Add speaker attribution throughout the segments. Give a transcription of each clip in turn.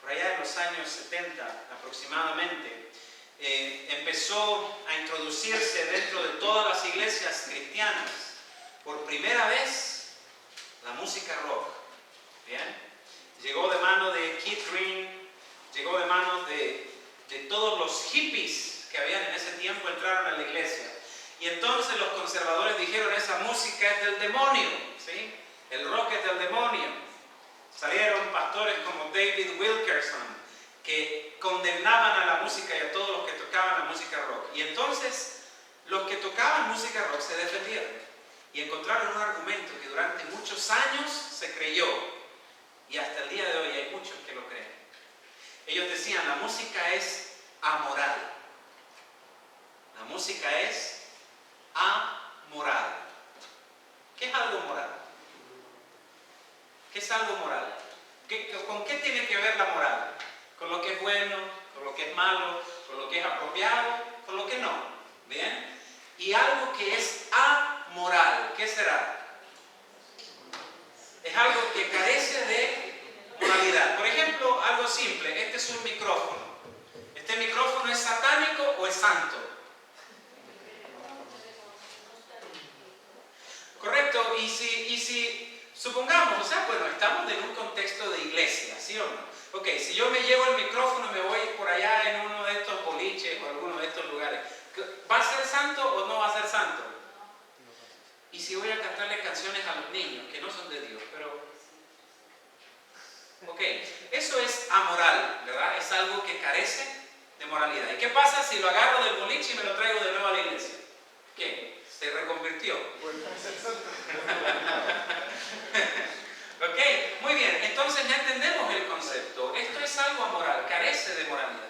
Speaker 1: Por allá los años 70 aproximadamente, empezó a introducirse dentro de todas las iglesias cristianas por primera vez la música rock. ¿Bien? Llegó de mano de Keith Green, llegó de mano de todos los hippies que habían en ese tiempo, entraron a la iglesia. Y entonces los conservadores dijeron, esa música es del demonio, ¿sí? El rock es del demonio. Salieron pastores como David Wilkerson, que condenaban a la música y a todos los que tocaban la música rock. Y entonces los que tocaban música rock se defendieron y encontraron un argumento que durante muchos años se creyó, y hasta el día de hoy hay muchos que lo creen. Ellos decían, la música es amoral. La música es amoral. ¿Qué es algo moral? ¿Qué es algo moral? ¿Con qué tiene que ver la moral? ¿Con lo que es bueno? ¿Con lo que es malo? ¿Con lo que es apropiado? ¿Con lo que no? ¿Bien? Y algo que es amoral, ¿qué será? Es algo que carece de moralidad. Por ejemplo, algo simple, este es un micrófono. ¿Este micrófono es satánico o es santo? Correcto, y si supongamos, o sea, bueno, estamos en un contexto de iglesia, ¿sí o no? Ok, si yo me llevo el micrófono y me voy por allá en uno de estos boliches o alguno de estos lugares, ¿va a ser santo o no va a ser santo? Y si voy a cantarle canciones a los niños que no son de Dios, pero... Ok, eso es amoral, ¿verdad? Es algo que carece de moralidad. ¿Y qué pasa si lo agarro del boliche y me lo traigo de nuevo a la iglesia? ¿Qué? ¿Se reconvirtió? Ok, muy bien. Entonces ya entendemos el concepto. Esto es algo amoral, carece de moralidad.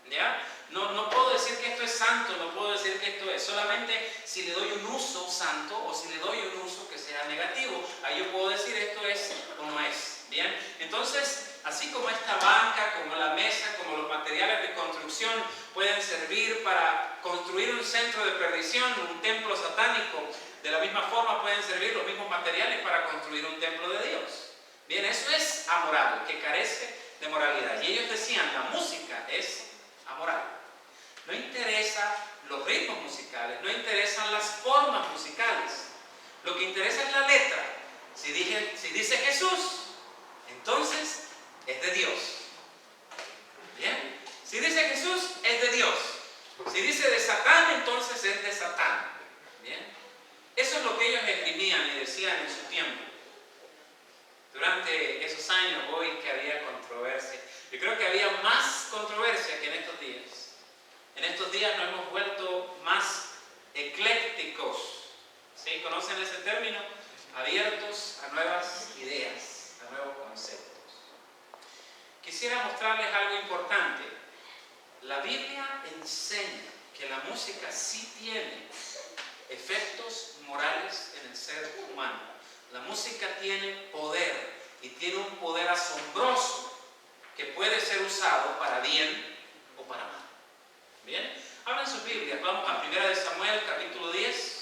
Speaker 1: ¿Ya? No puedo decir que esto es santo, no puedo decir que esto es. Solamente si le doy un uso santo o si le doy un uso que sea negativo. Ahí yo puedo decir esto es o no es. ¿Bien? Entonces, así como esta banca, como la mesa, como los materiales de construcción pueden servir para construir un centro de perdición, un templo satánico, de la misma forma pueden servir los mismos materiales para construir un templo de Dios. Bien, eso es amoral, que carece de moralidad. Y ellos decían, la música es amoral. No interesa los ritmos musicales, no interesan las formas musicales. Lo que interesa es la letra. Si dice Jesús, entonces es de Dios. ¿Bien? Si dice Jesús, es de Dios. Si dice de Satán, entonces es de Satán. ¿Bien? Eso es lo que ellos esgrimían y decían en su tiempo. Durante esos años, hoy que había controversia. Yo creo que había más controversia que en estos días. En estos días nos hemos vuelto más eclécticos. ¿Sí? ¿Conocen ese término? Abiertos a nuevas ideas, a nuevos conceptos. Quisiera mostrarles algo importante. La Biblia enseña que la música sí tiene efectos morales en el ser humano. La música tiene poder y tiene un poder asombroso que puede ser usado para bien o para mal. ¿Bien? Abran sus Biblias, vamos a 1 de Samuel capítulo 10.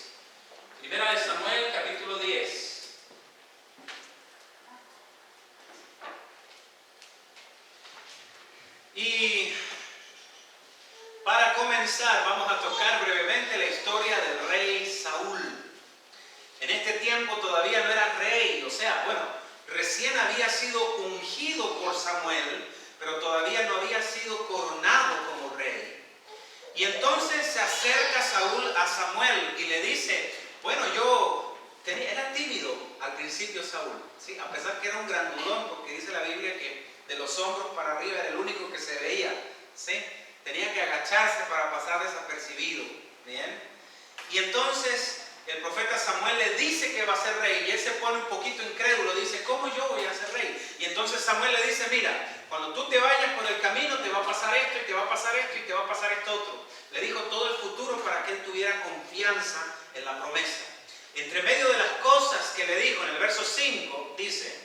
Speaker 1: 1 de Samuel capítulo 10. Y para comenzar vamos a tocar brevemente la historia del rey Saúl. En este tiempo todavía no era rey, o sea, bueno, recién había sido ungido por Samuel, pero todavía no había sido coronado como rey. Y entonces se acerca Saúl a Samuel y le dice, bueno, era tímido al principio Saúl, ¿sí? A pesar que era un grandulón, porque dice la Biblia que de los hombros para arriba era el único que se veía, ¿sí? Tenía que agacharse para pasar desapercibido, ¿bien? Y entonces el profeta Samuel le dice que va a ser rey y él se pone un poquito incrédulo, dice, ¿cómo yo voy a ser rey? Y entonces Samuel le dice, mira, cuando tú te vayas por el camino te va a pasar esto y te va a pasar esto y te va a pasar esto otro. Le dijo todo el futuro para que él tuviera confianza en la promesa. Entre medio de las cosas que le dijo en el verso 5, dice,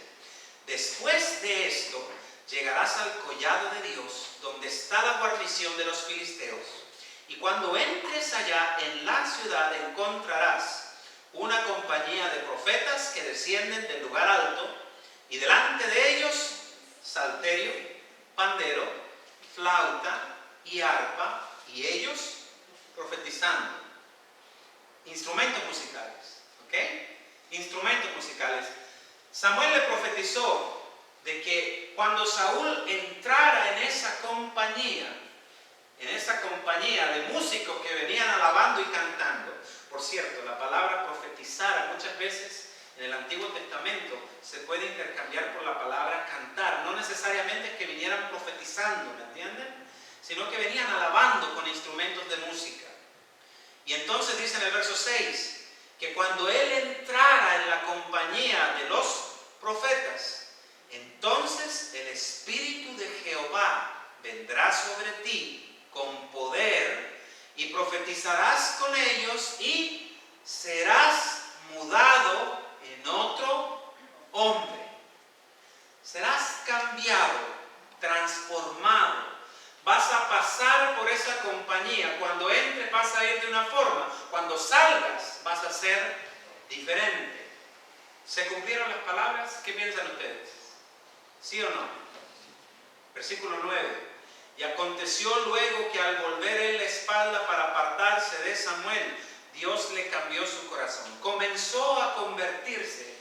Speaker 1: después de esto llegarás al collado de Dios, donde está la guarnición de los filisteos. Y cuando entres allá en la ciudad encontrarás una compañía de profetas que descienden del lugar alto, y delante de ellos salterio, pandero, flauta y arpa, y ellos profetizando. Instrumentos musicales, ¿ok? Instrumentos musicales. Samuel le profetizó de que cuando Saúl entrara en esa compañía de músicos que venían alabando y cantando. Por cierto, la palabra profetizar muchas veces en el Antiguo Testamento se puede intercambiar por la palabra cantar. No necesariamente es que vinieran profetizando, ¿me entienden? Sino que venían alabando con instrumentos de música. Y entonces dice en el verso 6, que cuando él entrara en la compañía de los profetas, entonces el Espíritu de Jehová vendrá sobre ti con poder, y profetizarás con ellos, y serás mudado en otro hombre. Serás cambiado, transformado. Vas a pasar por esa compañía. Cuando entres vas a ir de una forma. Cuando salgas vas a ser diferente. ¿Se cumplieron las palabras? ¿Qué piensan ustedes? ¿Sí o no? Versículo 9. Y aconteció luego que al volver él la espalda para apartarse de Samuel, Dios le cambió su corazón. Comenzó a convertirse.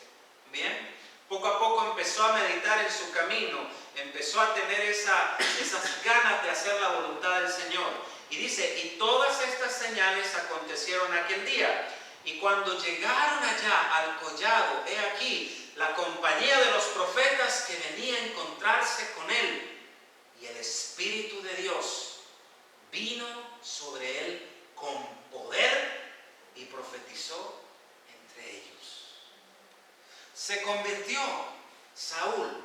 Speaker 1: Bien. Poco a poco empezó a meditar en su camino. Empezó a tener esas ganas de hacer la voluntad del Señor. Y dice, y todas estas señales acontecieron aquel día. Y cuando llegaron allá al collado, he aquí, la compañía de los profetas que venía a encontrarse con él. Y el Espíritu de Dios vino sobre él con poder y profetizó entre ellos. Se convirtió Saúl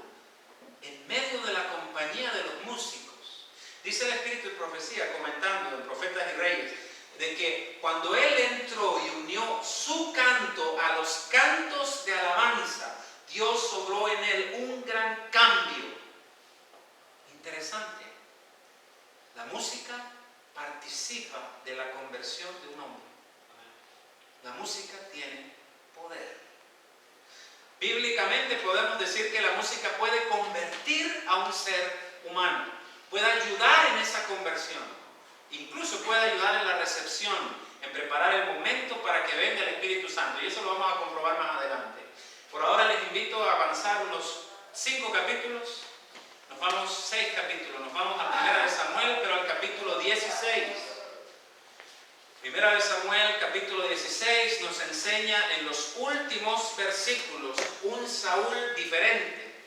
Speaker 1: en medio de la compañía de los músicos. Dice el Espíritu de Profecía, comentando en Profetas y Reyes, de que cuando él entró y unió su canto a los cantos de alabanza, Dios obró en él un gran cambio. Interesante. La música participa de la conversión de un hombre. La música tiene poder. Bíblicamente podemos decir que la música puede convertir a un ser humano, puede ayudar en esa conversión, incluso puede ayudar en la recepción, en preparar el momento para que venga el Espíritu Santo, y eso lo vamos a comprobar más adelante. Por ahora les invito a avanzar unos 5 capítulos, nos vamos 6 capítulos, nos vamos a 1 de Samuel, pero al capítulo 16. 1 de Samuel, capítulo 16, nos enseña en los últimos versículos un Saúl diferente.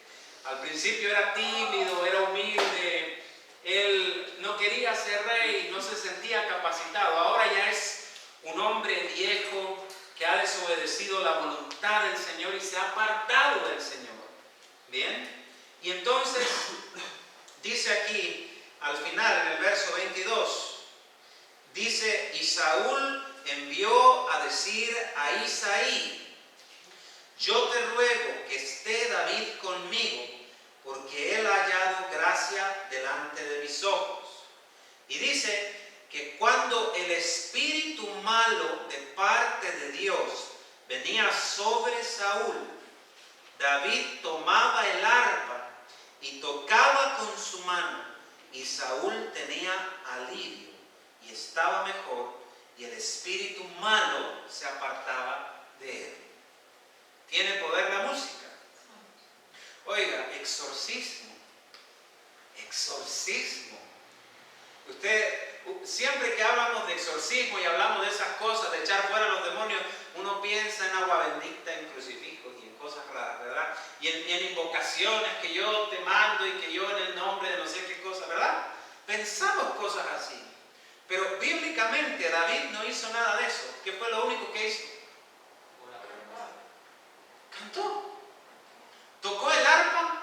Speaker 1: Al principio era tímido, era humilde, él no quería ser rey, no se sentía capacitado. Ahora ya es un hombre viejo que ha desobedecido la voluntad del Señor y se ha apartado del Señor. ¿Bien? Y entonces dice aquí, al final, en el verso 22, dice, y Saúl envió a decir a Isaí, yo te ruego que esté David conmigo, porque él ha hallado gracia delante de mis ojos. Y dice que cuando el espíritu malo de parte de Dios venía sobre Saúl, David tomaba el arpa y tocaba con su mano, y Saúl tenía alivio y estaba mejor, y el espíritu malo se apartaba de él. ¿Tiene poder la música? Oiga, exorcismo. Exorcismo. Usted, siempre que hablamos de exorcismo y hablamos de esas cosas, de echar fuera a los demonios, uno piensa en agua bendita, en crucifijos y en cosas raras, ¿verdad? Y en invocaciones que yo te mando y que yo en el nombre de no sé qué cosa, ¿verdad? Pensamos cosas así. Pero bíblicamente David no hizo nada de eso. ¿Qué fue lo único que hizo? Cantó. Tocó el arpa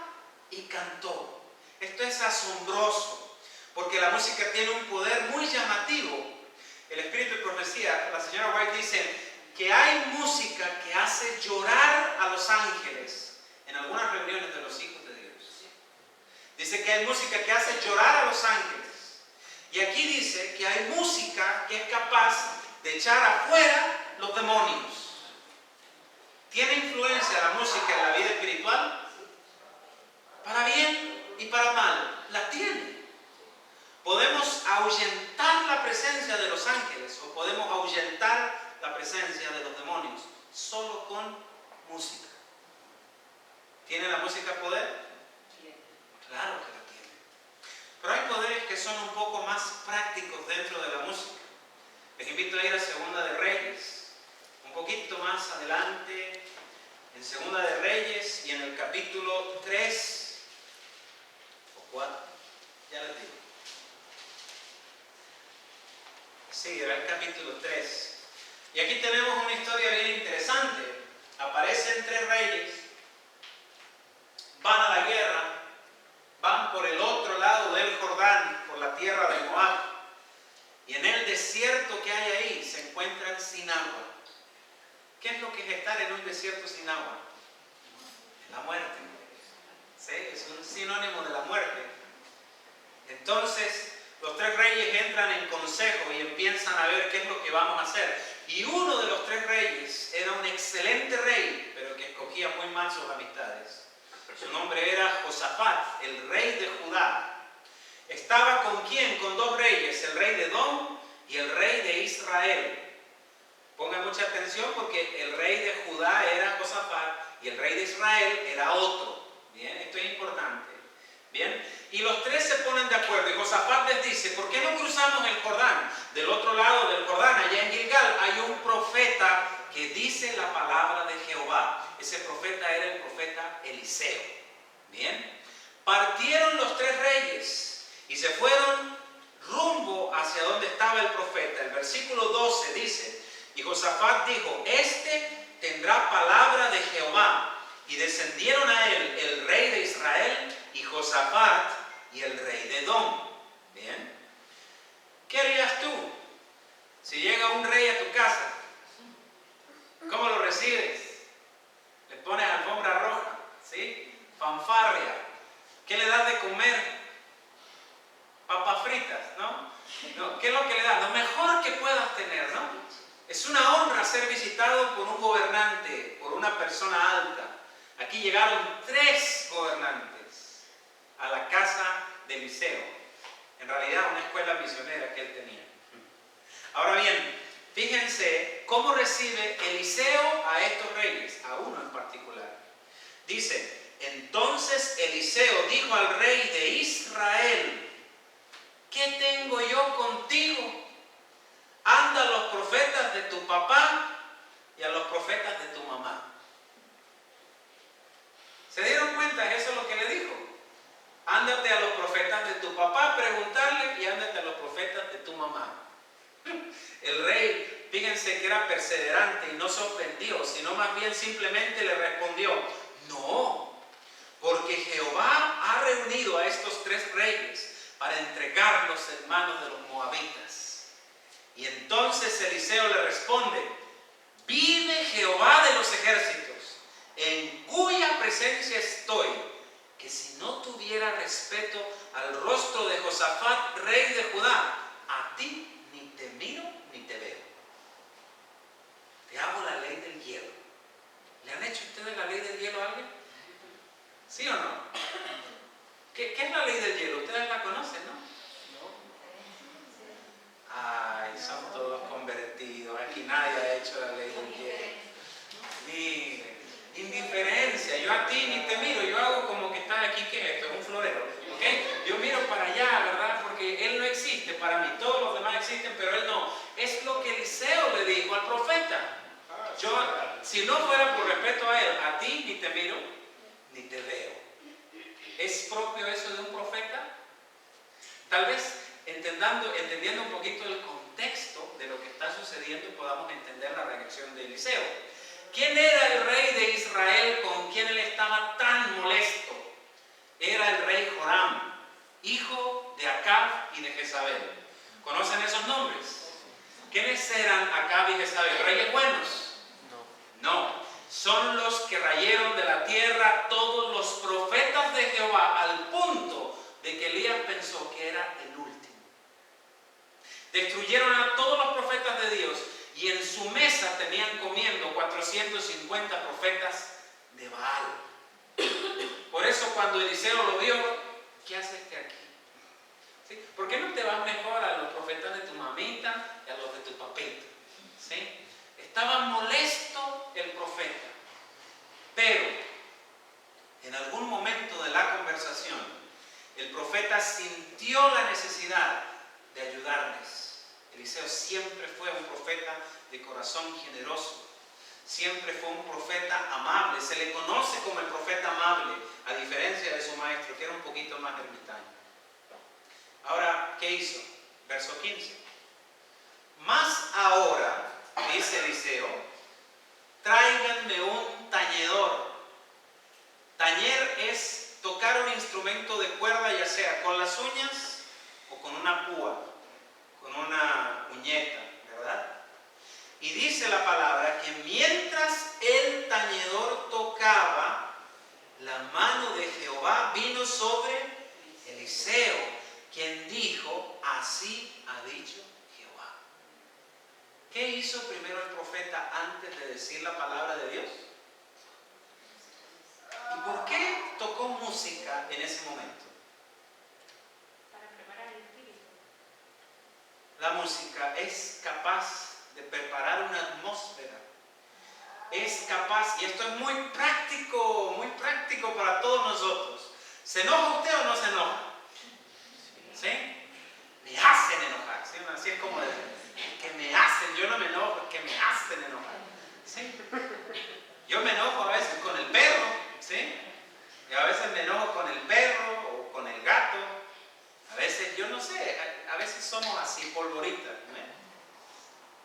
Speaker 1: y cantó. Esto es asombroso, porque la música tiene un poder muy llamativo. El Espíritu de Profecía, la señora White dice que hay música que hace llorar a los ángeles en algunas reuniones de los hijos de Dios. Dice que hay música que hace llorar a los ángeles. Y aquí dice que hay música que es capaz de echar afuera los demonios. ¿Tiene influencia la música en la vida espiritual? Para bien y para mal, la tiene. Podemos ahuyentar la presencia de los ángeles o podemos ahuyentar la presencia de los demonios solo con música. ¿Tiene la música poder? Claro que la tiene. Pero hay poderes que son un poco más prácticos dentro de la música. Les invito a ir a Segunda de Reyes, un poquito más adelante, en Segunda de Reyes y en el capítulo 3 o 4, ya les digo. Sí, era el capítulo 3. Y aquí tenemos una historia bien interesante. Aparecen 3 reyes, van a la guerra, van por el otro lado del Jordán, por la tierra de Moab. Y en el desierto que hay ahí se encuentran sin agua. ¿Qué es lo que es estar en un desierto sin agua? La muerte. ¿Sí? Es un sinónimo de la muerte. Entonces, los 3 reyes entran en consejo y empiezan a ver qué es lo que vamos a hacer. Y uno de los 3 reyes era un excelente rey, pero que escogía muy mal sus amistades. Su nombre era Josafat, el rey de Judá. ¿Estaba con quién? Con 2 reyes, el rey de Edom y el rey de Israel. Pongan mucha atención porque el rey de Judá era Josafat y el rey de Israel era otro. Bien, esto es importante. Bien, y los 3 se ponen de acuerdo y Josafat les dice, ¿por qué no cruzamos el Jordán? Del otro lado del Jordán, allá en Gilgal, hay un profeta que dice la palabra de Jehová. Ese profeta era el profeta Eliseo. Bien, partieron los 3 reyes y se fueron rumbo hacia donde estaba el profeta. El versículo 12 dice, y Josafat dijo, este tendrá palabra de Jehová. Y descendieron a él el rey de Israel y Josafat y el rey de Edom. Bien, ¿qué harías tú si llega un rey a tu casa? ¿Cómo lo recibes? Le pones alfombra roja, ¿sí? Fanfarria. ¿Qué le das de comer? Papas fritas, ¿no? ¿Qué es lo que le das? Lo mejor que puedas tener, ¿no? Es una honra ser visitado por un gobernante, por una persona alta. Aquí llegaron 3 gobernantes a la casa de Eliseo. En realidad una escuela misionera que él tenía. Ahora bien, fíjense cómo recibe Eliseo a estos reyes, a uno en particular. Dice, entonces Eliseo dijo al rey de Israel, ¿qué tengo yo contigo? Anda a los profetas de tu papá y a los profetas de tu mamá. ¿Se dieron cuenta? Eso es lo que le dijo. Ándate a los profetas de tu papá, preguntarle, y ándate a los profetas de tu mamá. El rey, fíjense que era perseverante y no se ofendió, sino más bien simplemente le respondió, no, porque Jehová ha reunido a estos 3 reyes para entregarlos en manos de los moabitas. Y entonces Eliseo le responde, vive Jehová de los ejércitos, en cuya presencia estoy, que si no tuviera respeto al rostro de Josafat, rey de Judá, a ti ni te miro ni te veo. Te hago la ley del hielo. ¿Le han hecho ustedes la ley del hielo a alguien? ¿Sí o no? ¿Qué es la ley del hielo? Ustedes la conocen, ¿no? Ay, son todos convertidos. Aquí nadie ha hecho la ley del hielo. Mire, indiferencia. Yo a ti ni te miro. Yo hago como que estás aquí. ¿Qué es esto? Es un florero. ¿Ok? Yo miro para allá, ¿verdad? Porque él no existe para mí. Todos los demás existen, pero él no. Es lo que Eliseo le dijo al profeta. Yo, si no fuera por respeto a él, a ti ni te miro ni te veo. ¿Es propio eso de un profeta? Tal vez entendiendo un poquito el contexto de lo que está sucediendo, podamos entender la reacción de Eliseo. ¿Quién era el rey de Israel con quien él estaba tan molesto? Era el rey Joram, hijo de Acab y de Jezabel. ¿Conocen esos nombres? ¿Quiénes eran Acab y Jezabel? ¿Reyes buenos? No. Son los que rayeron de la tierra todos los profetas de Jehová al punto de que Elías pensó que era el último. Destruyeron a todos los profetas de Dios y en su mesa tenían comiendo 450 profetas de Baal. Por eso cuando Eliseo lo vio,
Speaker 2: ¿qué haces aquí? ¿Sí? ¿Por qué no te vas mejor a los profetas de tu mamita y a los de tu papito? ¿Sí? Estaba molesto el profeta, pero en algún momento de la conversación, el profeta sintió la necesidad de ayudarles. Eliseo siempre fue un profeta de corazón generoso. Siempre fue un profeta amable. Se le conoce como el profeta amable, a diferencia de su maestro, que era un poquito más ermitaño. Ahora, ¿qué hizo? Verso 15. Mas ahora, dice Eliseo, tráiganme un tañedor. Tañer es tocar un instrumento de cuerda, ya sea con las uñas o con una púa, con una uñeta, ¿verdad? Y dice la palabra que mientras el tañedor tocaba, la mano de Jehová vino sobre Eliseo, quien dijo, así ha dicho Jehová. ¿Qué hizo primero el profeta antes de decir la palabra de Dios? ¿Y por qué tocó música en ese momento?
Speaker 3: Para preparar el espíritu.
Speaker 1: La música es capaz de preparar una atmósfera. Es capaz, y esto es muy práctico para todos nosotros. ¿Se enoja usted o no se enoja? ¿Sí? Me hacen enojar. ¿Sí? Así es como decir, que me hacen, yo no me enojo, que me hacen enojar. ¿Sí? Yo me enojo a veces con el perro, ¿sí? Y a veces me enojo con el perro o con el gato. A veces, yo no sé, a veces somos así, polvoritas, ¿no?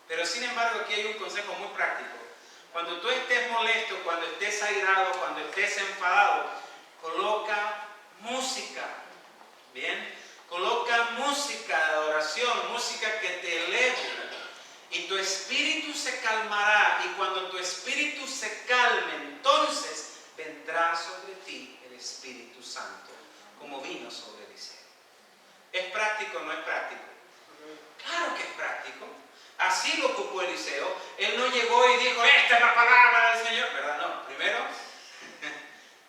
Speaker 1: Pero sin embargo, aquí hay un consejo muy práctico. Cuando tú estés molesto, cuando estés airado, cuando estés enfadado, coloca música. ¿Bien? Coloca música de adoración, música que te eleve. Y tu espíritu se calmará. Y cuando tu espíritu se calme, entonces vendrá sobre ti el Espíritu Santo, como vino sobre Eliseo. ¿Es práctico o no es práctico? Claro que es práctico. Así lo ocupó Eliseo. Él no llegó y dijo, esta es la palabra del Señor, ¿verdad? No, primero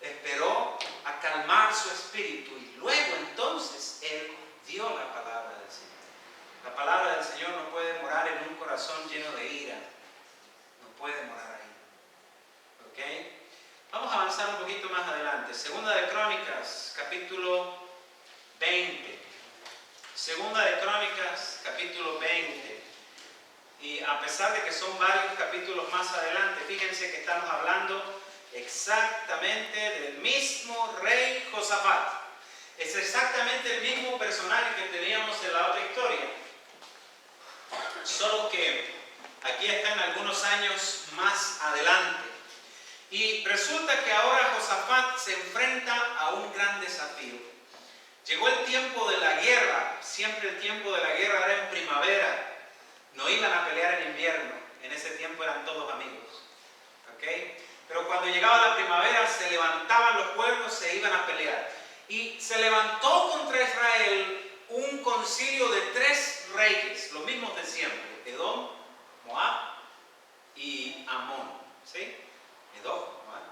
Speaker 1: esperó a calmar su espíritu y luego entonces él dio la palabra del Señor. La palabra del Señor no puede morar en un corazón lleno de ira. No puede morar ahí. ¿Ok? Vamos a avanzar un poquito más adelante. Segunda de Crónicas, capítulo 20. Segunda de Crónicas, capítulo 20. Y a pesar de que son varios capítulos más adelante, fíjense que estamos hablando exactamente del mismo rey Josafat. Es exactamente el mismo personaje que teníamos en la otra historia. Solo que aquí están algunos años más adelante. Y resulta que ahora Josafat se enfrenta a un gran desafío. Llegó el tiempo de la guerra. Siempre el tiempo de la guerra era en primavera. No iban a pelear en invierno. En ese tiempo eran todos amigos. ¿Ok? Pero cuando llegaba la primavera se levantaban los pueblos, se iban a pelear. Y se levantó contra Israel un concilio de 3 reyes, los mismos de siempre. Edom, Moab y Amón. ¿Sí? Edom, Moab.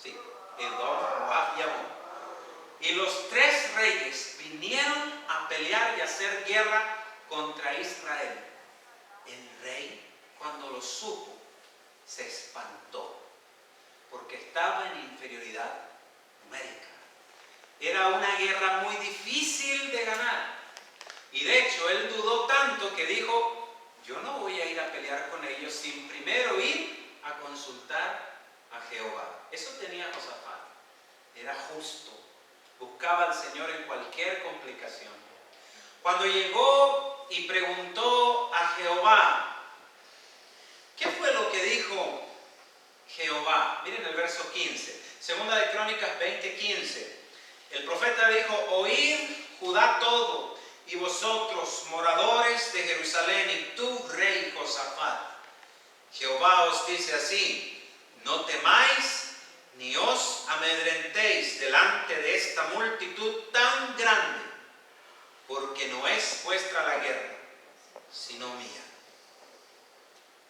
Speaker 1: Sí. Edom, Moab y Amón. Y los 3 reyes vinieron a pelear y a hacer guerra contra Israel. El rey, cuando lo supo, se espantó, porque estaba en inferioridad numérica. Era una guerra muy difícil de ganar. Y de hecho, él dudó tanto que dijo, yo no voy a ir a pelear con ellos sin primero ir a consultar a Jehová. Eso tenía Josafat. Era justo. Buscaba al Señor en cualquier complicación. Cuando llegó y preguntó a Jehová, ¿qué fue lo que dijo Jehová? Miren el verso 15. Segunda de Crónicas 20:15. El profeta dijo, oíd Judá todo, y vosotros, moradores de Jerusalén, y tú, rey Josafat. Jehová os dice así, no temáis ni os amedrentéis delante de esta multitud tan grande, porque no es vuestra la guerra, sino mía.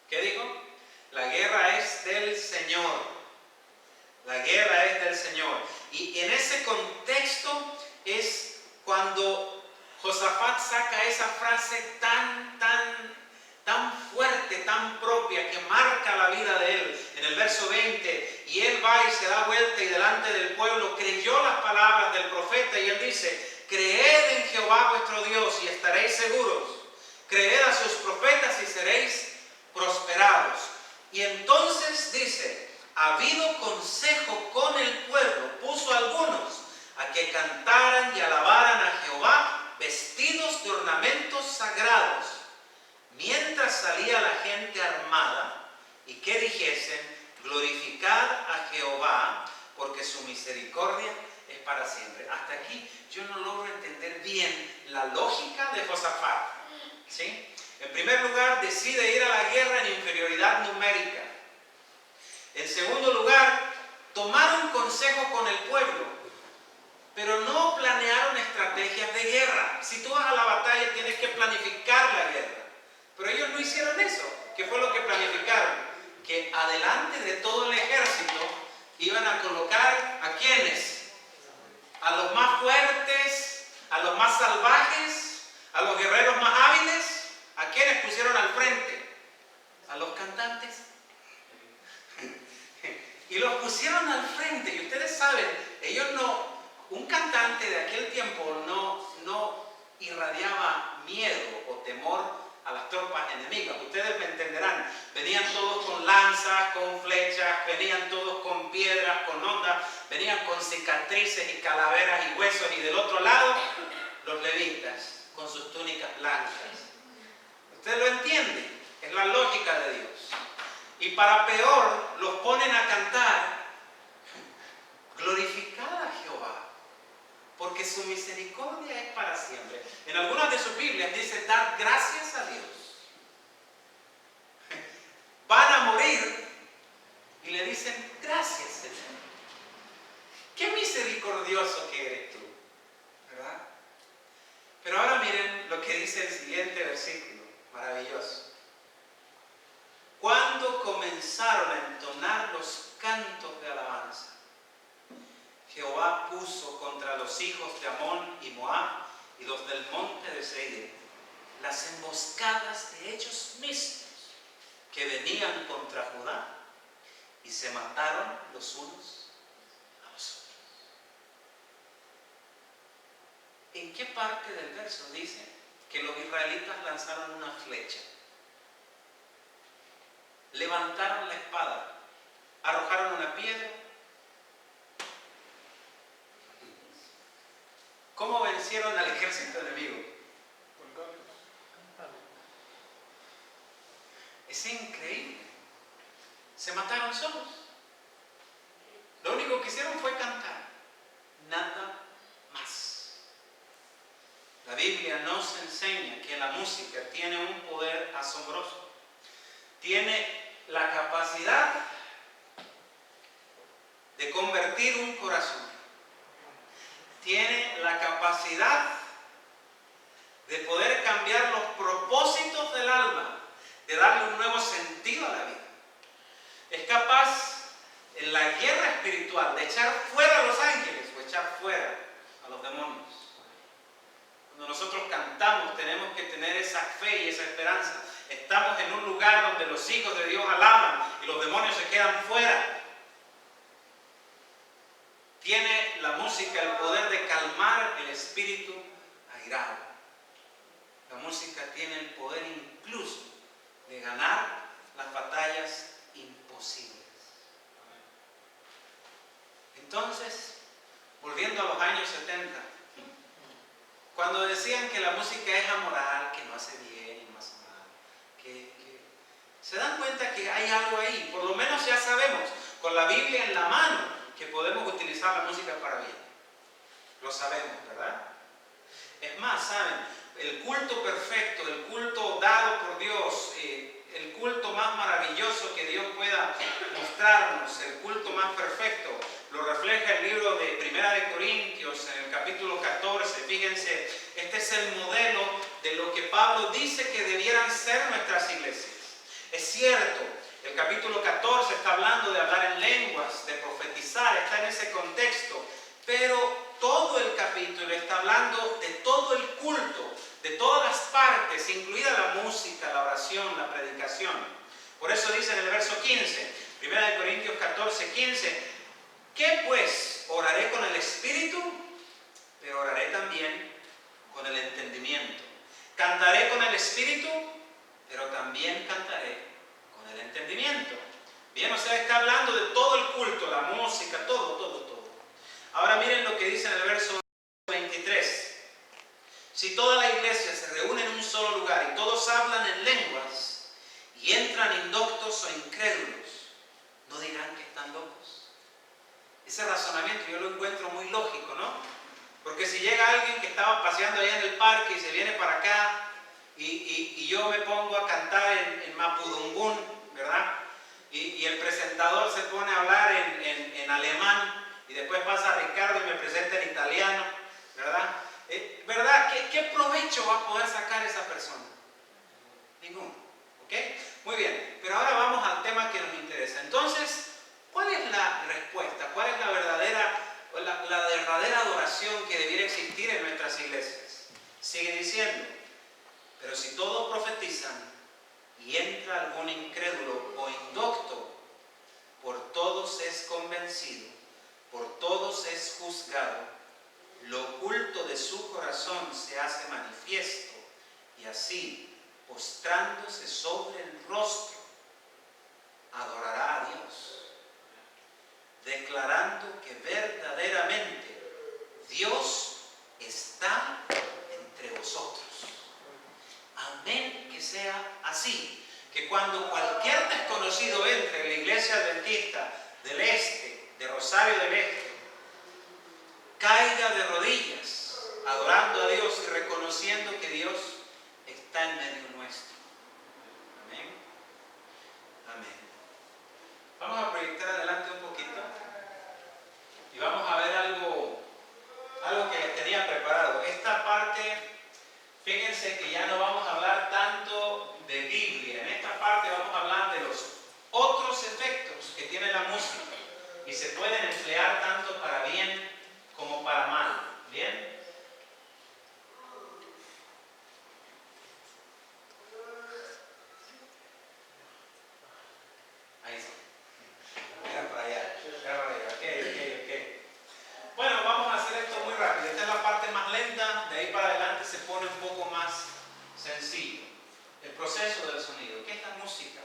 Speaker 1: ¿Qué dijo? La guerra es del Señor. La guerra es del Señor. Y en ese contexto es cuando Josafat saca esa frase tan fuerte, tan propia, que marca la vida de él, en el verso 20, y él va y se da vuelta y delante del pueblo creyó las palabras del profeta, y él dice: creed en Jehová vuestro Dios y estaréis seguros, creed a sus profetas y seréis prosperados. Y entonces dice: habido consejo con el pueblo, puso a algunos a que cantaran y alabaran a Jehová vestidos de ornamentos sagrados, mientras salía la gente armada, y que dijesen: glorificad a Jehová, porque su misericordia es para siempre. Hasta aquí yo no logro entender bien la lógica de Josafat, ¿sí? En primer lugar, decide ir a la guerra en inferioridad numérica. En segundo lugar, tomaron consejo con el pueblo, pero no planearon estrategias de guerra. Si tú vas a la batalla, tienes que planificar la guerra. Pero ellos no hicieron eso. ¿Qué fue lo que planificaron? Que adelante de todo el ejército iban a colocar ¿a quiénes? A los más fuertes, a los más salvajes, a los guerreros más hábiles. ¿A quiénes pusieron al frente? A los cantantes. Y los pusieron al frente. Y ustedes saben, ellos no, un cantante de aquel tiempo no irradiaba miedo o temor a las tropas enemigas. Ustedes me entenderán. Venían todos con lanzas, con flechas, venían todos con piedras, con ondas, venían con cicatrices y calaveras y huesos. Y del otro lado, los levitas con sus túnicas blancas. ¿Ustedes lo entienden? Es la lógica de Dios. Y para peor, los ponen a cantar: glorificad a Jehová, porque su misericordia es para siempre. En algunas de sus Biblias dice: dad gracias a Dios. Van a morir y le dicen: gracias, Señor. Qué misericordioso que eres tú, ¿verdad? Pero ahora miren lo que dice el siguiente versículo, maravilloso. Cuando comenzaron a entonar los cantos de alabanza, Jehová puso contra los hijos de Amón y Moab y los del monte de Seir las emboscadas de ellos mismos que venían contra Judá, y se mataron los unos a los otros. ¿En qué parte del verso dice que los israelitas lanzaron una flecha, levantaron la espada, arrojaron una piedra? ¿Cómo vencieron al ejército enemigo? Es increíble. Se mataron solos. Lo único que hicieron fue cantar. Nada más. La Biblia nos enseña que la música tiene un poder asombroso. Tiene la capacidad de convertir un corazón. Tiene la capacidad de poder cambiar los propósitos del alma, de darle un nuevo sentido a la vida. Es capaz, en la guerra espiritual, de echar fuera a los ángeles o echar fuera a los demonios. Cuando nosotros cantamos, tenemos que tener esa fe y esa esperanza. Estamos en un lugar donde los hijos de Dios alaban y los demonios se quedan fuera. Tiene la música el poder de calmar el espíritu airado. La música tiene el poder incluso de ganar las batallas imposibles. Entonces, volviendo a los años 70, cuando decían que la música es amoral, que no hace bien y no hace mal, que se dan cuenta que hay algo ahí. Por lo menos ya sabemos, con la Biblia en la mano, que podemos utilizar la música para bien. Lo sabemos, ¿verdad? Es más, ¿saben? El culto perfecto, el culto dado por Dios, el culto más maravilloso que Dios pueda mostrarnos, el culto más perfecto, lo refleja el libro de Primera de Corintios en el capítulo 14. Fíjense, este es el modelo de lo que Pablo dice que debieran ser nuestras iglesias. Es cierto, el capítulo 14 está hablando de hablar en lenguas, de profetizar, está en ese contexto, pero todo el capítulo está hablando de todo el culto, de todas las partes, incluida la música, la oración, la predicación. Por eso dice en el verso 15, 1 Corintios 14, 15, ¿qué pues? Oraré con el espíritu, pero oraré también con el entendimiento. Cantaré con el espíritu, pero también cantaré con el entendimiento. Bien, o sea, está hablando de todo el culto, la música, todo. Ahora miren lo que dice en el verso 23. Si toda la iglesia se reúne en un solo lugar y todos hablan en lenguas y entran indoctos o incrédulos, ¿no dirán que están locos? Ese razonamiento yo lo encuentro muy lógico, ¿no? Porque si llega alguien que estaba paseando allá en el parque y se viene para acá y yo me pongo a cantar en mapudungún, ¿verdad? Y el presentador se pone a hablar en alemán y después pasa Ricardo y me presenta en italiano, ¿verdad? ¿Verdad? ¿Qué provecho va a poder sacar esa persona? Ninguno. ¿Ok? Muy bien, pero ahora vamos al tema que nos interesa. Entonces, ¿cuál es la respuesta? ¿Cuál es la verdadera adoración que debiera existir en nuestras iglesias? Sigue diciendo, pero si todos profetizan y entra algún incrédulo o indocto, por todos es convencido, por todos es juzgado, lo oculto de su corazón se hace manifiesto, y así, postrándose sobre el rostro, adorará a Dios, declarando que verdaderamente Dios está entre vosotros. Amén, que sea así. Que cuando cualquier desconocido entre en la iglesia adventista del Este, de Rosario del Este, caiga de rodillas, adorando a Dios y reconociendo que Dios está en medio nuestro. Amén. Amén. Vamos a proyectar adelante un poquito y vamos a ver algo que les tenía preparado. Esta parte, fíjense que ya no vamos a hablar tanto de Biblia. En esta parte vamos a hablar de los otros efectos que tiene la música y se pueden emplear tanto para bien como para mal. ¿Bien? Ahí está. Era para allá. Ok. Bueno, vamos a hacer esto muy rápido. Esta es la parte más lenta. De ahí para adelante se pone un poco más sencillo. El proceso del sonido. ¿Qué es la música?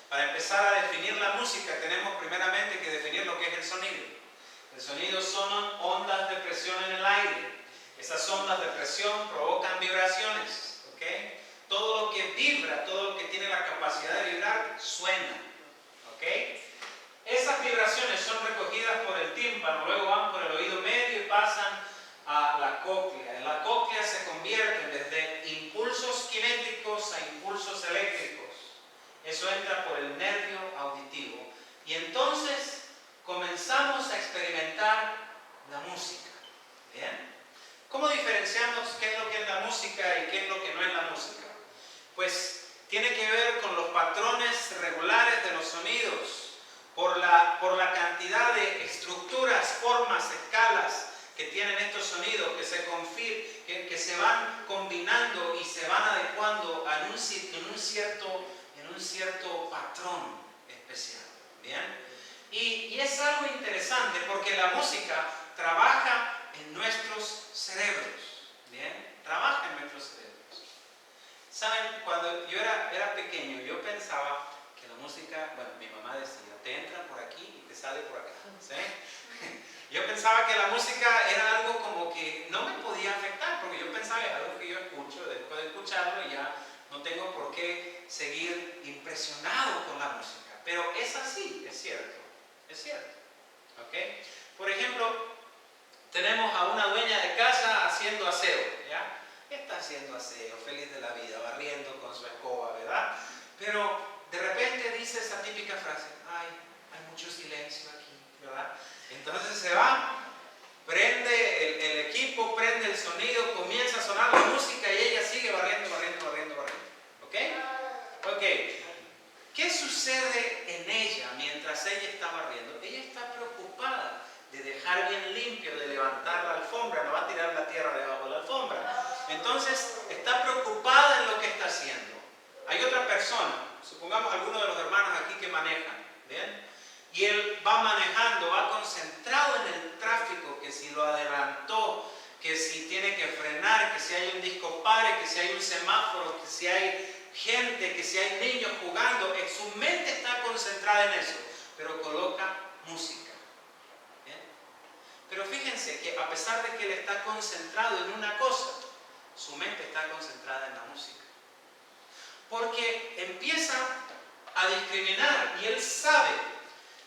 Speaker 1: Para empezar a definir la música tenemos primeramente que definir lo que es el sonido. El sonido son ondas de presión en el aire. Esas ondas de presión provocan vibraciones. ¿Ok? Todo lo que vibra, todo lo que tiene la capacidad de vibrar, suena. ¿Ok? Esas vibraciones son recogidas por el tímpano, luego van por el oído medio y pasan a la cóclea. En la cóclea se convierten desde impulsos cinéticos a impulsos eléctricos. Eso entra por el nervio auditivo. Y entonces comenzamos a experimentar la música. ¿Bien? ¿Cómo diferenciamos qué es lo que es la música y qué es lo que no es la música? Pues tiene que ver con los patrones regulares de los sonidos, por la cantidad de estructuras, formas, escalas que tienen estos sonidos, que se van combinando y se van adecuando en un cierto patrón especial. ¿Bien? Y es algo interesante porque la música trabaja en nuestros cerebros. ¿Bien? Trabaja en nuestros cerebros. ¿Saben? Cuando yo era pequeño, yo pensaba que la música, bueno, mi mamá decía, te entra por aquí y te sale por acá. ¿Sí? Yo pensaba que la música era algo como que no me podía afectar, porque yo pensaba que es algo que yo escucho, después de escucharlo ya no tengo por qué seguir impresionado con la música. Pero es así, es cierto. Es cierto. ¿Ok? Por ejemplo, tenemos a una dueña de casa haciendo aseo. ¿Ya? Está haciendo aseo, feliz de la vida, barriendo con su escoba, ¿verdad? Pero de repente dice esa típica frase, ay, hay mucho silencio aquí, ¿verdad? Entonces se va, prende el equipo, prende el sonido, comienza a sonar la música y ella sigue barriendo. ¿Ok? Ok. ¿Qué sucede en ella mientras ella está barriendo? Ella está preocupada de dejar bien limpio, de levantar la Entonces está preocupada en lo que está haciendo. Hay otra persona, supongamos alguno de los hermanos aquí que manejan, ¿bien? Y él va manejando, va concentrado en el tráfico, que si lo adelantó, que si tiene que frenar, que si hay un disco pare, que si hay un semáforo, que si hay gente, que si hay niños jugando. Su mente está concentrada en eso, pero coloca música. ¿Bien? Pero fíjense que a pesar de que él está concentrado en una cosa, su mente está concentrada en la música. Porque empieza a discriminar y él sabe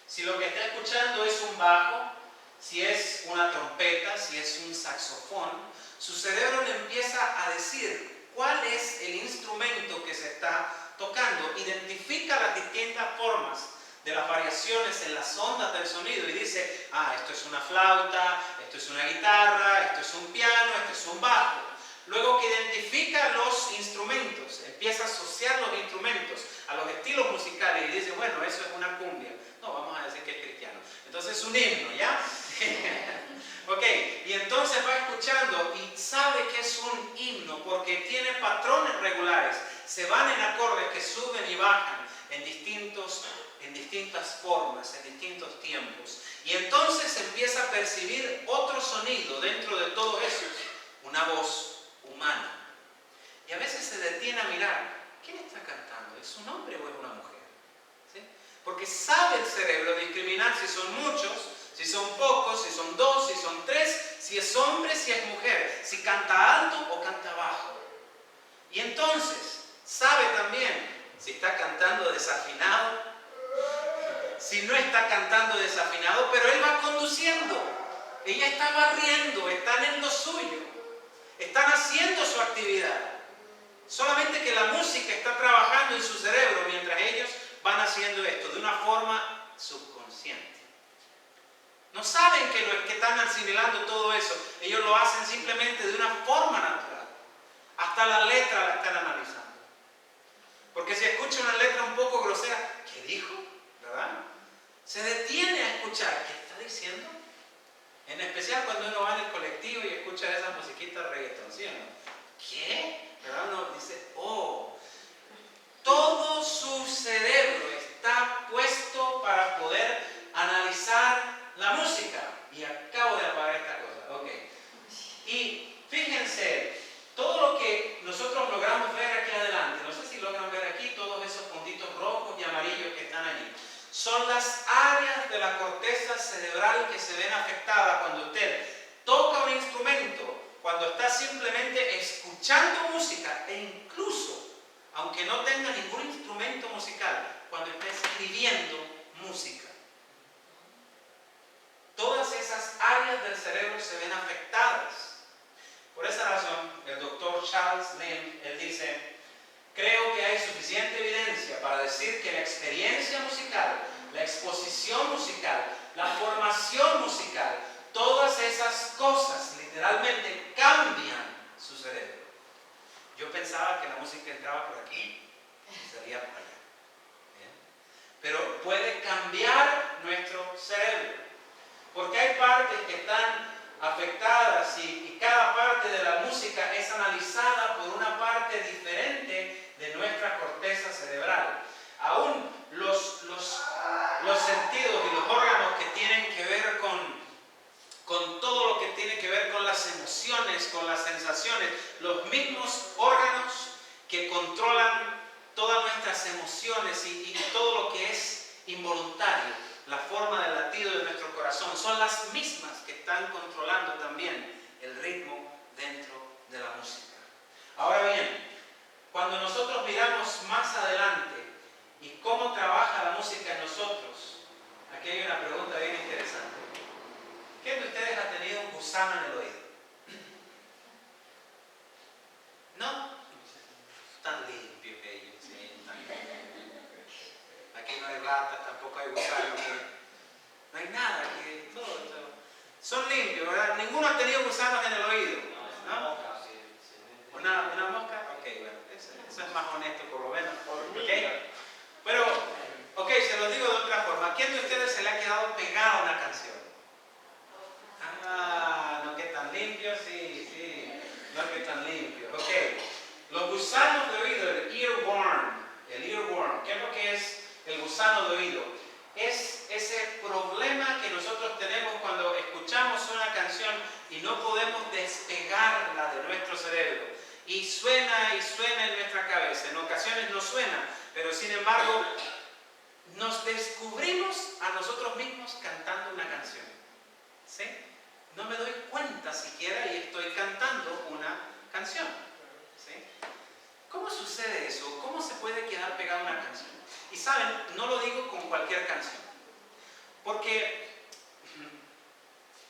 Speaker 1: si lo que está escuchando es un bajo, si es una trompeta, si es un saxofón. Su cerebro le empieza a decir cuál es el instrumento que se está tocando. Identifica las distintas formas de las variaciones en las ondas del sonido y dice, esto es una flauta, esto es una guitarra, esto es un piano, esto es un bajo. Luego que identifica los instrumentos, empieza a asociar los instrumentos a los estilos musicales y dice, bueno, eso es una cumbia. No, vamos a decir que es cristiano. Entonces es un himno, ¿ya? Ok, y entonces va escuchando y sabe que es un himno porque tiene patrones regulares. Se van en acordes que suben y bajan en distintas formas, en distintos tiempos. Y entonces empieza a percibir otro sonido dentro de todo eso, una voz humana. Y a veces se detiene a mirar, ¿quién está cantando? ¿Es un hombre o es una mujer? ¿Sí? Porque sabe el cerebro discriminar si son muchos, si son pocos, si son dos, si son tres, si es hombre, si es mujer, si canta alto o canta bajo. Y entonces sabe también si está cantando desafinado, si no está cantando desafinado, pero él va conduciendo. Ella está barriendo, están en lo suyo. Están haciendo su actividad. Solamente que la música está trabajando en su cerebro mientras ellos van haciendo esto de una forma subconsciente. No saben que están asimilando todo eso. Ellos lo hacen simplemente de una forma natural. Hasta la letra la están analizando. Porque si escucha una letra un poco grosera, ¿qué dijo? ¿Verdad? Se detiene a escuchar. ¿Qué está diciendo? En especial cuando uno va en el colectivo y escucha esas musiquitas reggaeton, ¿sí o no? ¿Qué? ¿Verdad? Uno dice, todo su cerebro está puesto para poder analizar la música. Y acabo de apagar esta cosa. Ok. Y fíjense, todo lo que nosotros logramos ver aquí adelante, no sé si logran ver aquí todos esos puntitos rojos y amarillos que están allí. Son las áreas de la corteza cerebral que se ven afectadas cuando usted toca un instrumento, cuando está simplemente escuchando música e incluso, aunque no tenga ningún instrumento musical, cuando está escribiendo música. Todas esas áreas del cerebro se ven afectadas. Por esa razón, el doctor Charles Limb, él dice, creo que hay suficiente evidencia para decir que la experiencia musical, la exposición musical, la formación musical, todas esas cosas literalmente cambian su cerebro. Yo pensaba que la música entraba por aquí y salía por allá. ¿Bien? Pero puede cambiar nuestro cerebro. Porque hay partes que están afectadas y cada parte de la música es analizada por una parte diferente de nuestra corteza cerebral. Aún los sentidos y los órganos que tienen que ver con todo lo que tiene que ver con las emociones, con las sensaciones, los mismos órganos que controlan todas nuestras emociones y todo lo que es involuntario, la forma del latido de nuestro corazón, son las mismas que están controlando también el ritmo dentro de la música. Ahora bien, cuando nosotros miramos más adelante y cómo trabaja la música en nosotros, aquí hay una pregunta bien interesante. ¿Quién de ustedes ha tenido un gusano en el oído? ¿No? Tan limpios ellos, sí, tan limpios. Aquí no hay ratas, tampoco hay gusanos, no hay nada aquí, todo. Son limpios, ¿verdad? Ninguno ha tenido gusanos en el oído, ¿no? ¿Una mosca? Ok, bueno, eso es más honesto por lo menos. ¿Okay? Pero, ok, se lo digo de otra forma. ¿A quién de ustedes se le ha quedado pegada una canción? No que tan limpio, sí, no que tan limpio. ocasiones no suena, pero sin embargo nos descubrimos a nosotros mismos cantando una canción. ¿Sí? No me doy cuenta siquiera y estoy cantando una canción. ¿Sí? ¿Cómo sucede eso? ¿Cómo se puede quedar pegada una canción? Y saben, no lo digo con cualquier canción. Porque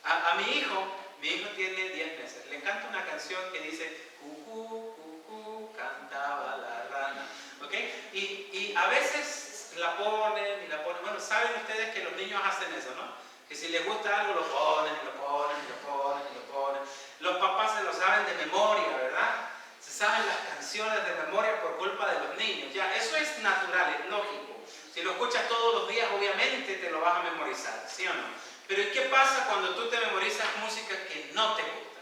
Speaker 1: a mi hijo tiene 10 meses, le encanta una canción que dice cucú, cucú, cantaba la rana. ¿Ok? Y a veces la ponen y la ponen. Bueno, saben ustedes que los niños hacen eso, ¿no? Que si les gusta algo lo ponen y lo ponen y lo ponen y lo ponen. Los papás se lo saben de memoria, ¿verdad? Se saben las canciones de memoria por culpa de los niños. Ya, eso es natural, es lógico. Si lo escuchas todos los días, obviamente te lo vas a memorizar, ¿sí o no? Pero ¿y qué pasa cuando tú te memorizas música que no te gusta?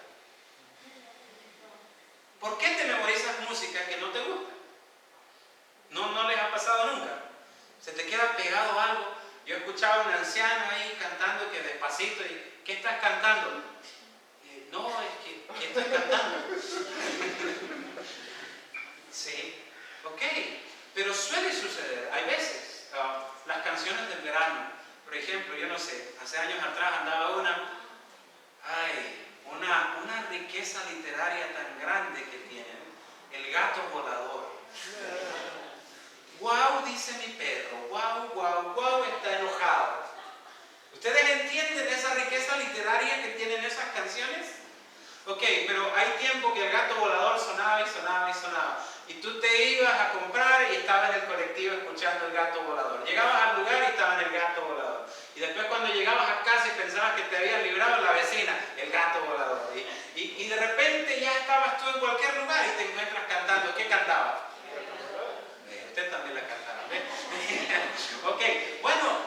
Speaker 1: ¿Por qué te memorizas música que no te gusta? ¿No les ha pasado nunca? ¿Se te queda pegado algo? Yo escuchaba a un anciano ahí cantando que despacito, y ¿qué estás cantando? No, es que ¿qué estás cantando? Sí, ok, pero suele suceder, hay veces, las canciones del verano, por ejemplo, yo no sé, hace años atrás andaba una riqueza literaria tan grande que tienen, El gato volador. Guau, dice mi perro, guau, guau, guau, está enojado. ¿Ustedes entienden esa riqueza literaria que tienen esas canciones? Ok, pero hay tiempo que el gato volador sonaba y sonaba y sonaba. Y tú te ibas a comprar y estabas en el colectivo escuchando el gato volador. Llegabas al lugar y estaba en el gato volador. Y después cuando llegabas a casa y pensabas que te habían librado la vecina, el gato volador. Y de repente ya estabas tú en cualquier lugar y te encuentras cantando. ¿Qué cantabas? Usted también la cantaba, ¿ves? Ok, bueno,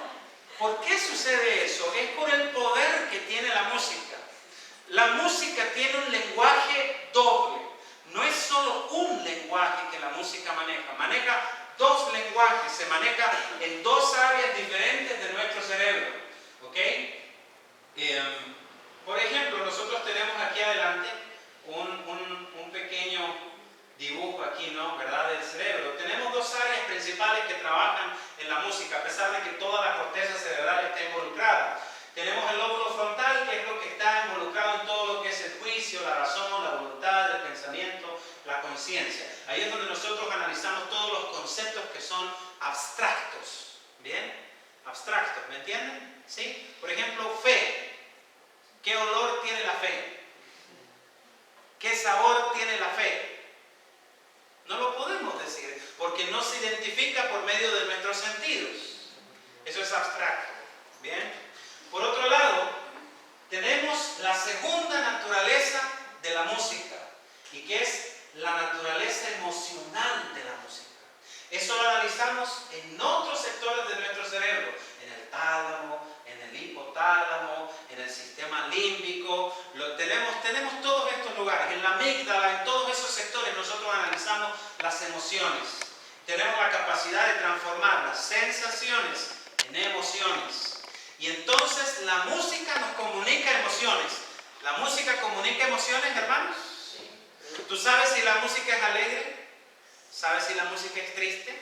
Speaker 1: ¿por qué sucede eso? Es por el poder que tiene la música. La música tiene un lenguaje doble. No es solo un lenguaje que la música maneja. Maneja dos lenguajes. Se maneja en dos áreas diferentes de nuestro cerebro. ¿Ok? Por ejemplo, nosotros tenemos aquí adelante un pequeño dibujo aquí, ¿no? ¿Verdad? Del cerebro. Tenemos dos áreas principales que trabajan en la música, a pesar de que toda la corteza cerebral está involucrada. Tenemos el lóbulo frontal, que es lo que está involucrado en todo lo que es el juicio, la razón, la voluntad, el pensamiento, la conciencia. Ahí es donde nosotros analizamos todos los conceptos que son abstractos. ¿Bien? Abstractos, ¿me entienden? ¿Sí? Por ejemplo, fe. ¿Qué olor tiene la fe? ¿Qué sabor tiene la fe? No lo podemos decir, porque no se identifica por medio de nuestros sentidos. Eso es abstracto. ¿Bien? Por otro lado, tenemos la segunda naturaleza de la música, y que es la naturaleza emocional de la música. Eso lo analizamos en otros sectores de nuestro cerebro, en el tálamo, en el hipotálamo, en el sistema límbico. Tenemos todos estos lugares, en la amígdala, en todos esos sectores nosotros analizamos las emociones. Tenemos la capacidad de transformar las sensaciones en emociones. Y entonces la música nos comunica emociones. ¿La música comunica emociones, hermanos? ¿Tú sabes si la música es alegre? ¿Sabes si la música es triste?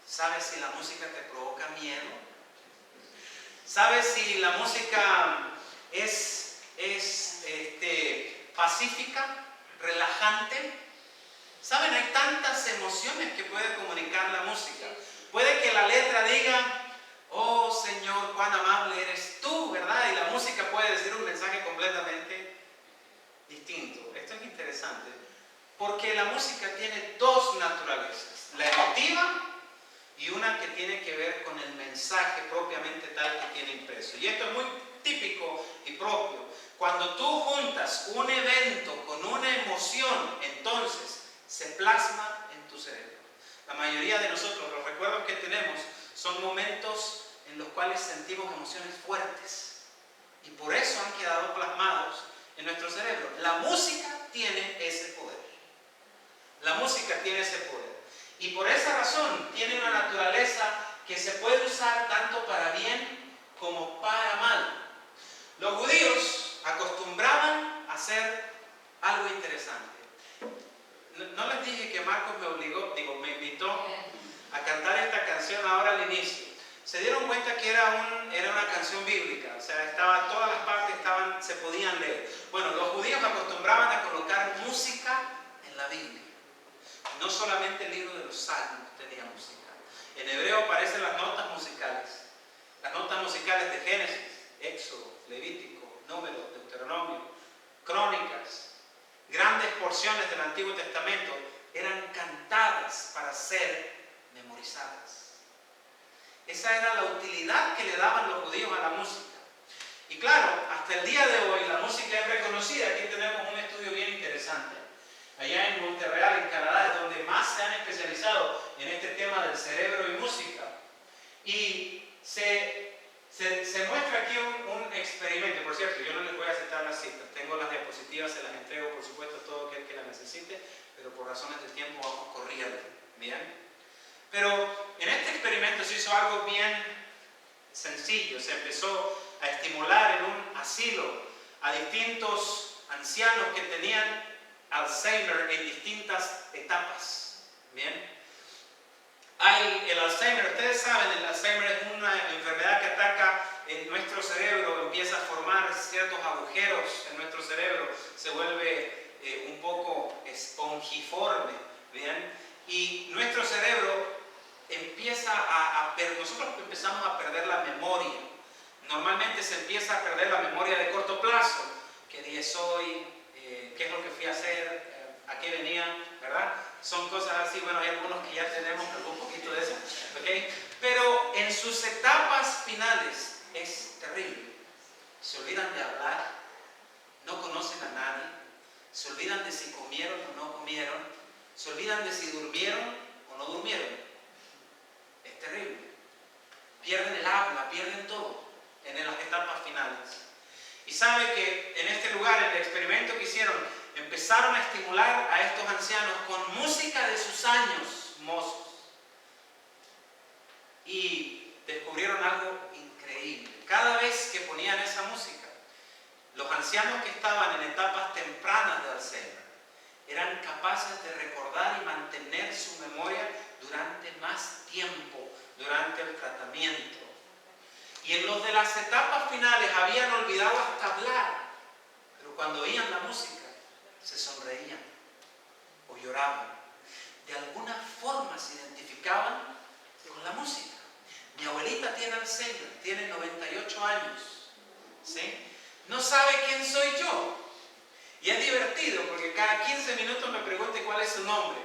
Speaker 1: ¿Sabes si la música te provoca miedo? ¿Sabes si la música es pacífica, relajante? ¿Saben? Hay tantas emociones que puede comunicar la música. Puede que la letra diga: oh Señor, cuán amable eres tú, ¿verdad? Y la música puede decir un mensaje completamente distinto. Esto es interesante, porque la música tiene dos naturalezas, la emotiva y una que tiene que ver con el mensaje propiamente tal que tiene impreso. Y esto es muy típico y propio. Cuando tú juntas un evento con una emoción, entonces se plasma en tu cerebro. La mayoría de nosotros, los recuerdos que tenemos son momentos en los cuales sentimos emociones fuertes, y por eso han quedado plasmados en nuestro cerebro. La música tiene ese poder. La música tiene ese poder. Y por esa razón tiene una naturaleza que se puede usar tanto para bien como para mal. Los judíos acostumbraban a hacer algo interesante. No les dije que Marcos me invitó a cantar esta canción ahora al inicio. Se dieron cuenta que era una canción bíblica, o sea, todas las partes se podían leer. Bueno, los judíos acostumbraban a colocar música en la Biblia. No solamente el libro de los Salmos tenía música. En hebreo aparecen las notas musicales. Las notas musicales de Génesis, Éxodo, Levítico, Números, Deuteronomio, Crónicas. Grandes porciones del Antiguo Testamento eran cantadas para ser memorizadas. Esa era la utilidad que le daban los judíos a la música. Y claro, hasta el día de hoy la música es reconocida. Aquí tenemos un estudio bien interesante. Allá en Montreal, en Canadá, es donde más se han especializado en este tema del cerebro y música. Y se muestra aquí un experimento. Por cierto, yo no les voy a citar las citas. Tengo las diapositivas, se las entrego, por supuesto, a todo aquel que las necesite, pero por razones de tiempo vamos corriendo. ¿Bien? Pero en este experimento se hizo algo bien sencillo. Se empezó a estimular en un asilo a distintos ancianos que tenían Alzheimer en distintas etapas. ¿Bien? El Alzheimer, ustedes saben, el Alzheimer es una enfermedad que ataca en nuestro cerebro, empieza a formar ciertos agujeros en nuestro cerebro, se vuelve un poco esponjiforme. ¿Bien? Y nuestro cerebro nosotros empezamos a perder la memoria. Normalmente se empieza a perder la memoria de corto plazo. ¿Qué día soy? ¿Qué es lo que fui a hacer? ¿A qué venía? ¿Verdad? Son cosas así. Bueno, hay algunos que ya tenemos algún poquito de eso. ¿Okay? Pero en sus etapas finales es terrible. Se olvidan de hablar, no conocen a nadie, se olvidan de si comieron o no comieron, se olvidan de si durmieron o no durmieron. Es terrible. Pierden el habla, pierden todo en las etapas finales. Y sabe que en este lugar, en el experimento que hicieron, empezaron a estimular a estos ancianos con música de sus años mozos. Y descubrieron algo increíble. Cada vez que ponían esa música, los ancianos que estaban en etapas tempranas de Alzheimer eran capaces de recordar y mantener su memoria durante más tiempo, durante el tratamiento. Y en los de las etapas finales habían olvidado hasta hablar, pero cuando oían la música se sonreían o lloraban. De alguna forma se identificaban con la música. Mi abuelita tiene Alzheimer, tiene 98 años. ¿Sí? No sabe quién soy yo. Y es divertido porque cada 15 minutos me pregunta cuál es su nombre.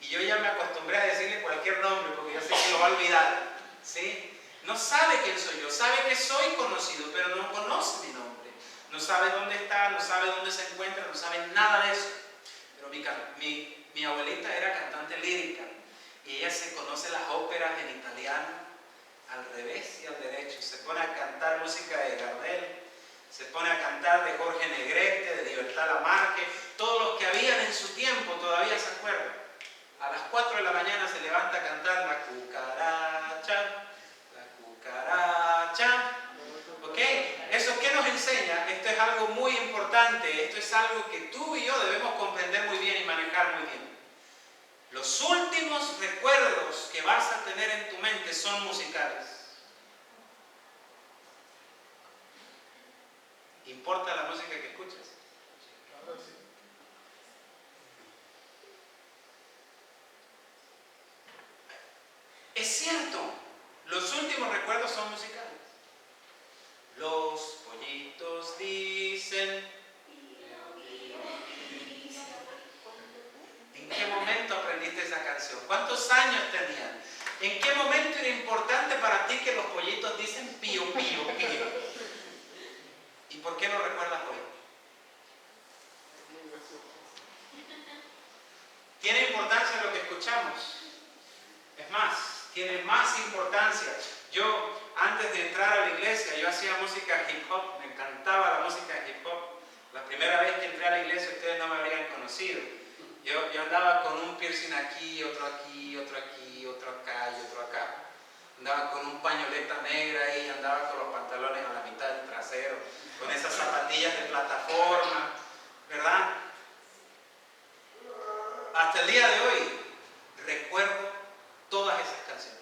Speaker 1: Y yo ya me acostumbré a decirle cualquier nombre porque yo sé que lo va a olvidar. ¿Sí? No sabe quién soy yo, sabe que soy conocido, pero no conoce mi nombre. No sabe dónde está, no sabe dónde se encuentra, no sabe nada de eso. Pero mi abuelita era cantante lírica y ella se conoce las óperas en italiano al revés y al derecho. Se pone a cantar música de Gardel, se pone a cantar de Jorge Negrete, de Libertad Lamarque, todos los que habían en su tiempo todavía se acuerdan. A las 4 de la mañana se levanta a cantar La Cucaracha, La Cucaracha. ¿Ok? ¿Eso qué nos enseña? Esto es algo muy importante, esto es algo que tú y yo debemos comprender muy bien y manejar muy bien. Los últimos recuerdos que vas a tener en tu mente son musicales. ¿Importa la música que escuchas? Es cierto, los últimos recuerdos son musicales. Los pollitos dicen. ¿En qué momento aprendiste esa canción? ¿Cuántos años tenían? ¿En qué momento era importante para ti que los pollitos dicen pío, pío, pío? ¿Y por qué lo recuerdas hoy? ¿Tiene importancia lo que escuchamos? Es más, tiene más importancia. Yo, antes de entrar a la iglesia, yo hacía música hip hop, me encantaba la música hip hop. La primera vez que entré a la iglesia ustedes no me habrían conocido. Yo andaba con un piercing aquí, otro aquí, otro aquí, otro acá y otro acá. Andaba con un pañoleta negra ahí, andaba con los pantalones a la mitad del trasero, con esas zapatillas de plataforma, ¿verdad? hasta el día de hoy, recuerdo todas esas canciones.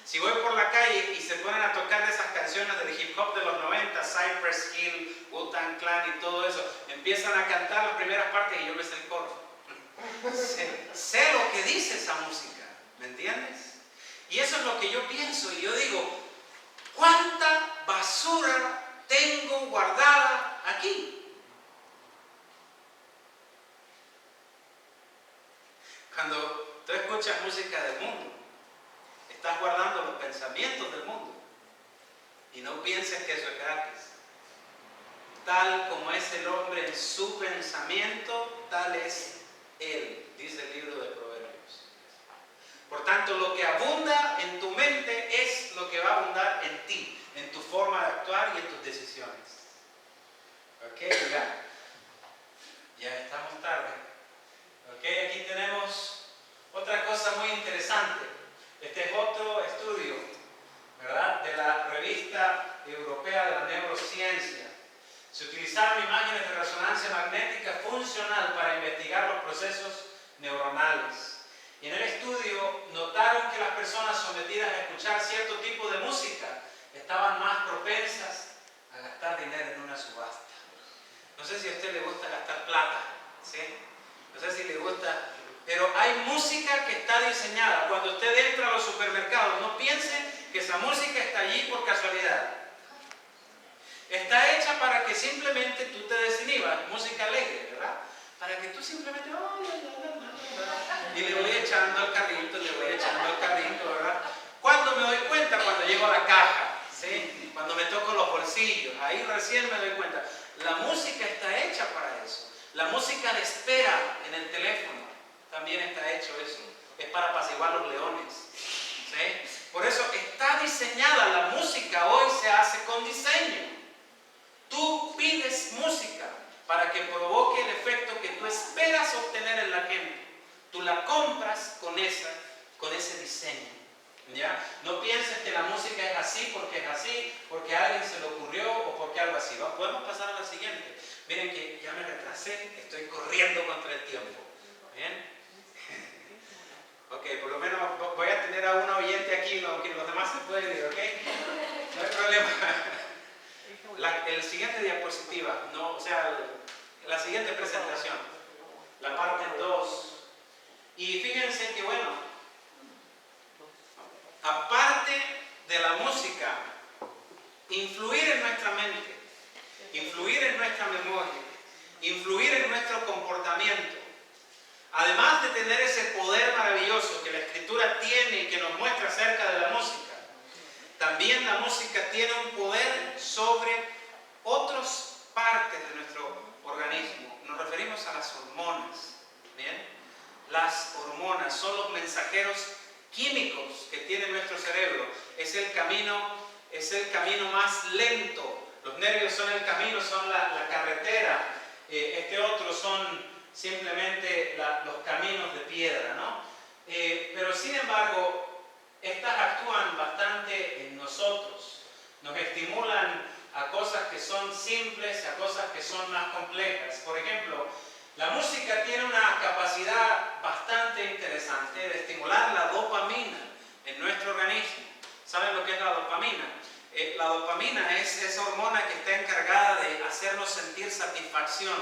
Speaker 1: Si voy por la calle y se ponen a tocar de esas canciones del hip hop de los 90, Cypress Hill, Wu-Tang Clan y todo eso, empiezan a cantar las primeras partes y yo me sé el coro. Sé lo que dice esa música, ¿me entiendes? Y eso es lo que yo pienso y yo digo, ¿cuánta basura tengo guardada aquí? Cuando tú escuchas música del mundo, estás guardando los pensamientos del mundo. Y no pienses que eso es gratis. Tal como es el hombre en su pensamiento, tal es él, dice el libro de Proverbios. Por tanto, lo que abunda en tu mente es lo que va a abundar en ti, en tu forma de actuar y en tus decisiones. Ok, ya estamos tarde. Ok, aquí tenemos otra cosa muy interesante. Este es otro estudio, ¿verdad?, de la revista europea de la neurociencia. Se utilizaron imágenes de resonancia magnética funcional para investigar los procesos neuronales. Y en el estudio notaron que las personas sometidas a escuchar cierto tipo de música estaban más propensas a gastar dinero en una subasta. No sé si a usted le gusta gastar plata, ¿sí? No sé si le gusta, pero hay música que está diseñada. Cuando usted entra a los supermercados, no piense que esa música está allí por casualidad. Está hecha para que simplemente tú te desinhibas, música alegre, ¿verdad? Para que tú simplemente, y le voy echando al carrito, ¿verdad? Cuando me doy cuenta, cuando llego a la caja, ¿sí? Cuando me toco los bolsillos, ahí recién me doy cuenta. La música está hecha para eso. La música de espera en el teléfono también está hecho eso. Es para apaciguar los leones, ¿sí? Por eso está diseñada la música. Hoy se hace con diseño. Tú pides música para que provoque el efecto que tú esperas obtener en la gente. Tú la compras con ese diseño, ¿ya? No pienses que la música es así, porque a alguien se le ocurrió o porque algo así. Podemos pasar a la siguiente. Miren que ya me retrasé, estoy corriendo contra el tiempo. ¿Bien? Ok, por lo menos voy a tener a un oyente aquí, aunque los demás se pueden ir, ¿ok? No hay problema. El siguiente diapositiva, la siguiente presentación, la parte 2. Y fíjense que bueno, aparte de la música, influir en nuestra mente, influir en nuestra memoria, influir en nuestro comportamiento, además de tener ese poder maravilloso que la Escritura tiene y que nos muestra acerca de la música, también la música tiene un poder sobre otras partes de nuestro organismo. Nos referimos a las hormonas. ¿Bien? Las hormonas son los mensajeros químicos que tiene nuestro cerebro. Es el camino más lento. Los nervios son el camino, son la carretera. Este otro son simplemente los caminos de piedra, ¿no? Pero sin embargo, estas actúan bastante en nosotros. Nos estimulan a cosas que son simples, a cosas que son más complejas. Por ejemplo, la música tiene una capacidad bastante interesante de estimular la dopamina en nuestro organismo. ¿Saben lo que es la dopamina? La dopamina es esa hormona que está encargada de hacernos sentir satisfacción,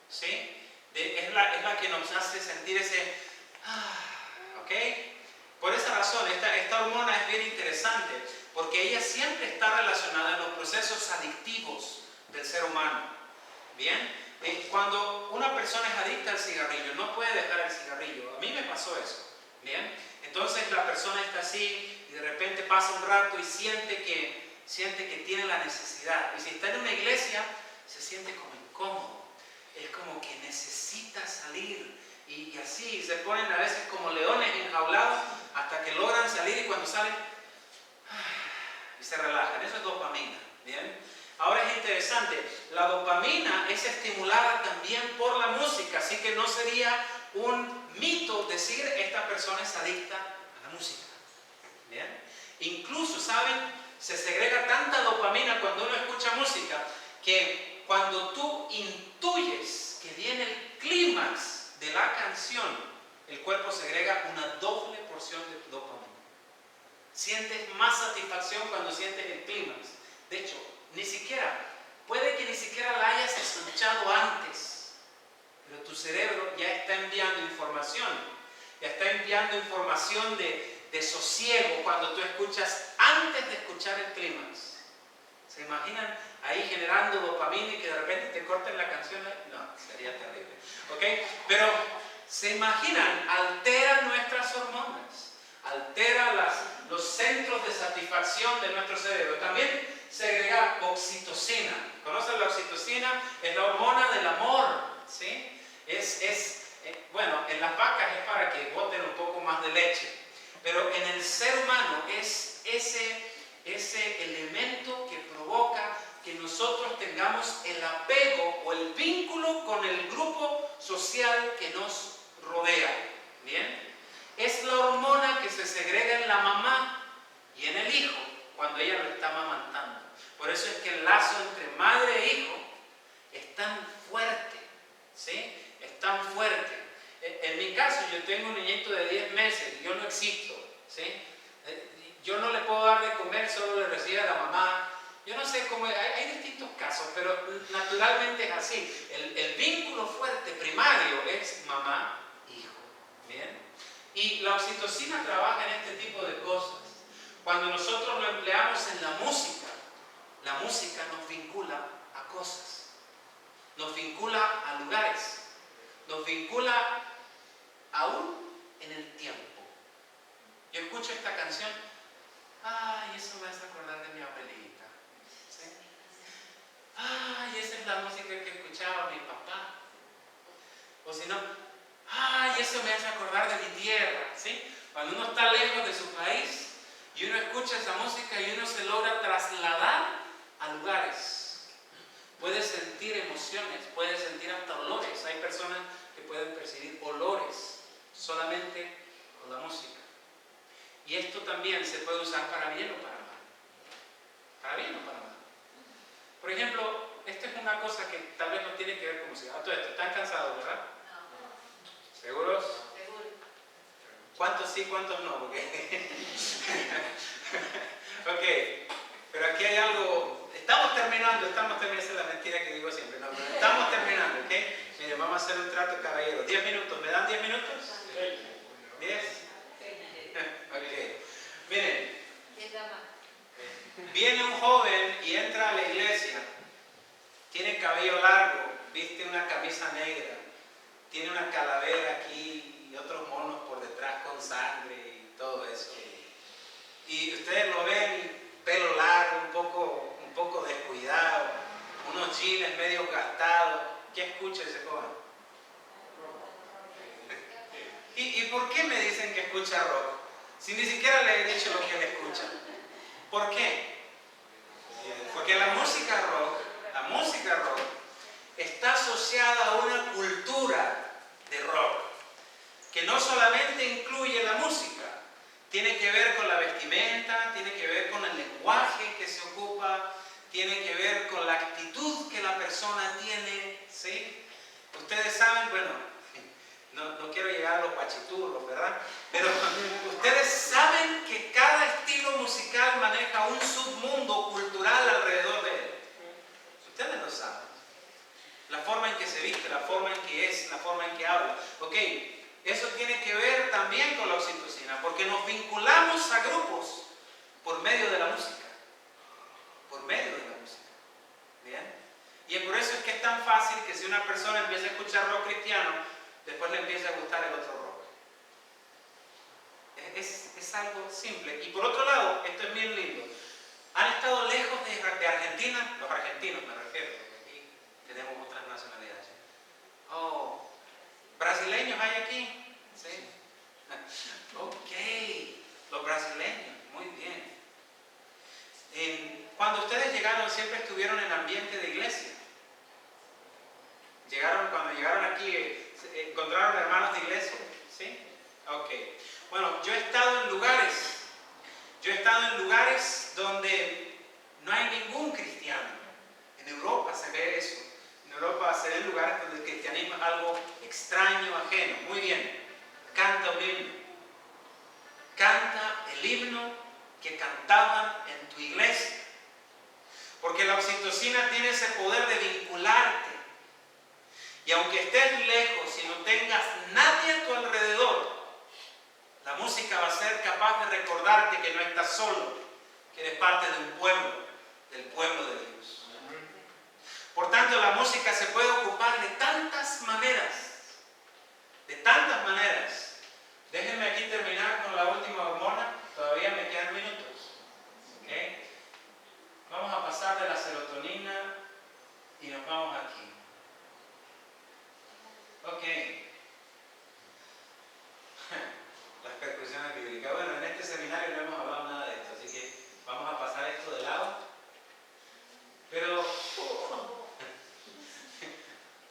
Speaker 1: ¿sí? Es la que nos hace sentir ese ¿ok? Por esa razón, esta hormona es bien interesante, porque ella siempre está relacionada en los procesos adictivos del ser humano. ¿Bien? Cuando una persona es adicta al cigarrillo, no puede dejar el cigarrillo. A mí me pasó eso. ¿Bien? Entonces la persona está así y de repente pasa un rato y siente que tiene la necesidad. Y si está en una iglesia, se siente como incómodo. Es como que necesita salir. Y así se ponen a veces como leones enjaulados hasta que logran salir, y cuando salen y se relajan. Eso es dopamina. ¿Bien? Ahora es interesante, la dopamina es estimulada también por la música, así que no sería un mito decir esta persona es adicta a la música. ¿Bien? Incluso, ¿saben? Se segrega tanta dopamina cuando uno escucha música que cuando tú intuyes que viene el clímax
Speaker 2: de la canción, el cuerpo segrega una doble porción de dopamina. Sientes más satisfacción cuando sientes el clímax. De hecho, puede que ni siquiera la hayas escuchado antes, pero tu cerebro ya está enviando información. Ya está enviando información de sosiego cuando tú escuchas antes de escuchar el clímax. ¿Se imaginan ahí generando dopamina y que de repente te corten la canción? No, sería terrible. ¿Ok? Pero se imaginan, altera nuestras hormonas, altera los centros de satisfacción de nuestro cerebro. También segrega oxitocina. ¿Conocen la oxitocina? Es la hormona del amor, ¿sí? Bueno, en las vacas es para que boten un poco más de leche, pero en el ser humano es ese elemento que provoca que nosotros tengamos el apego o el vínculo con el grupo social que nos rodea. ¿Bien? Es la hormona que se segrega en la mamá y en el hijo cuando ella lo está amamantando. Por eso es que el lazo entre madre e hijo es tan fuerte, ¿sí? Es tan fuerte. En mi caso, yo tengo un niñito de 10 meses, yo no existo, ¿sí? Yo no le puedo dar de comer, solo le recibe a la mamá. Yo no sé cómo, hay distintos casos, pero naturalmente es así. El vínculo fuerte primario es mamá-hijo, ¿bien? Y la oxitocina trabaja en este tipo de cosas. Cuando nosotros lo empleamos en la música nos vincula a cosas, nos vincula a lugares, nos vincula aún en el tiempo. Yo escucho esta canción, ay, eso me hace acordar de mi abuelita, ¿sí? Ay, esa es la música que escuchaba mi papá. O si no, ay, eso me hace acordar de mi tierra, ¿sí? Cuando uno está lejos de su país y uno escucha esa música y uno se logra trasladar a lugares. Puede sentir emociones, puede sentir hasta olores. Hay personas que pueden percibir olores solamente con la música. Y esto también se puede usar para bien o para mal. Para bien o para mal. Por ejemplo, esta es una cosa que tal vez no tiene que ver con música. Todo esto, ¿están cansados, verdad? No. ¿Seguros? Seguro. ¿Cuántos sí, cuántos no? Porque ok, pero aquí hay algo. Estamos terminando, esa es la mentira que digo siempre. No, pero estamos terminando, ¿ok? Miren, vamos a hacer un trato caballero. 10 minutos, ¿me dan 10 minutos? 10. Ok. Miren, viene un joven y entra a la iglesia, tiene cabello largo, viste una camisa negra, tiene una calavera aquí y otros monos por detrás con sangre y todo eso. Y ustedes lo ven, pelo largo, un poco descuidado, unos jeans medio gastados. ¿Qué escucha ese joven? ¿Y por qué me dicen que escucha rock? Si ni siquiera le he dicho lo que él escucha. ¿Por qué? Porque la música rock está asociada a una cultura de rock que no solamente incluye la música, tiene que ver con la vestimenta, tiene que ver con el lenguaje que se ocupa, tiene que ver con la actitud que la persona tiene, ¿sí? Ustedes saben, bueno, no quiero llegar a los pachiturros, ¿verdad? Pero ustedes saben que cada estilo musical maneja un submundo cultural alrededor de él. Ustedes lo saben. La forma en que se viste, la forma en que es, la forma en que habla. Ok, eso tiene que ver también con la oxitocina, porque nos vinculamos a grupos por medio de la música. Por medio de la música. ¿Bien? Y por eso es que es tan fácil que si una persona empieza a escuchar rock cristiano, después le empieza a gustar el otro rock. Es algo simple. Y por otro lado, esto es bien lindo. ¿Han estado lejos de Argentina? Los argentinos me refiero, porque aquí tenemos otras nacionalidades. Oh, ¿brasileños hay aquí? Sí. Ok, los brasileños, muy bien. Cuando ustedes llegaron, siempre estuvieron en ambiente de iglesia. Cuando llegaron aquí, encontraron hermanos de iglesia, ¿sí? Ok. Bueno, yo he estado en lugares donde no hay ningún cristiano. En Europa se ve eso.
Speaker 1: En Europa se ven lugares donde el cristianismo es algo extraño, ajeno. Muy bien, canta un himno. Canta el himno que cantaban en tu iglesia. Porque la oxitocina tiene ese poder de vincularte. Y aunque estés lejos y no tengas nadie a tu alrededor, la música va a ser capaz de recordarte que no estás solo, que eres parte de un pueblo, del pueblo de Dios. Por tanto, la música se puede ocupar de tantas maneras. De tantas maneras. Déjenme aquí terminar con la última hormona. Todavía me quedan minutos. ¿Okay? Vamos a pasar de la serotonina y nos vamos aquí. Ok. Las percusiones bíblicas. Bueno, en este seminario no hemos hablado nada de esto, así que vamos a pasar esto de lado. Pero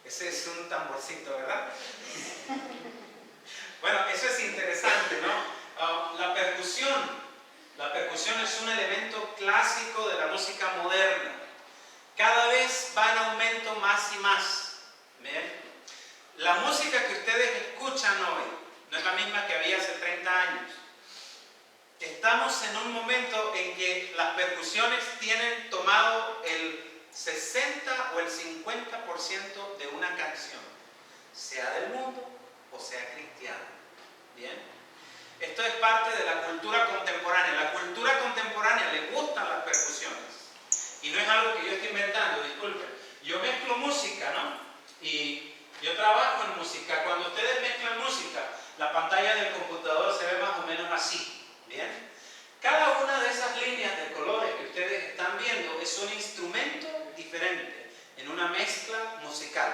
Speaker 1: ese es un tamborcito, ¿verdad? Bueno, eso es interesante, ¿no? La percusión es un elemento clásico de la música moderna. Cada vez va en aumento más y más. ¿Ven? La música que ustedes escuchan hoy no es la misma que había hace 30 años. Estamos en un momento en que las percusiones tienen tomado el 60 o el 50% de una canción, sea del mundo o sea cristiana. ¿Bien? Esto es parte de la cultura contemporánea. La cultura contemporánea le gustan las percusiones. Y no es algo que yo estoy inventando, disculpen. Yo mezclo música, ¿no? Y yo trabajo en música. Cuando ustedes mezclan música, la pantalla del computador se ve más o menos así. ¿Bien? Cada una de esas líneas de colores que ustedes están viendo es un instrumento diferente en una mezcla musical.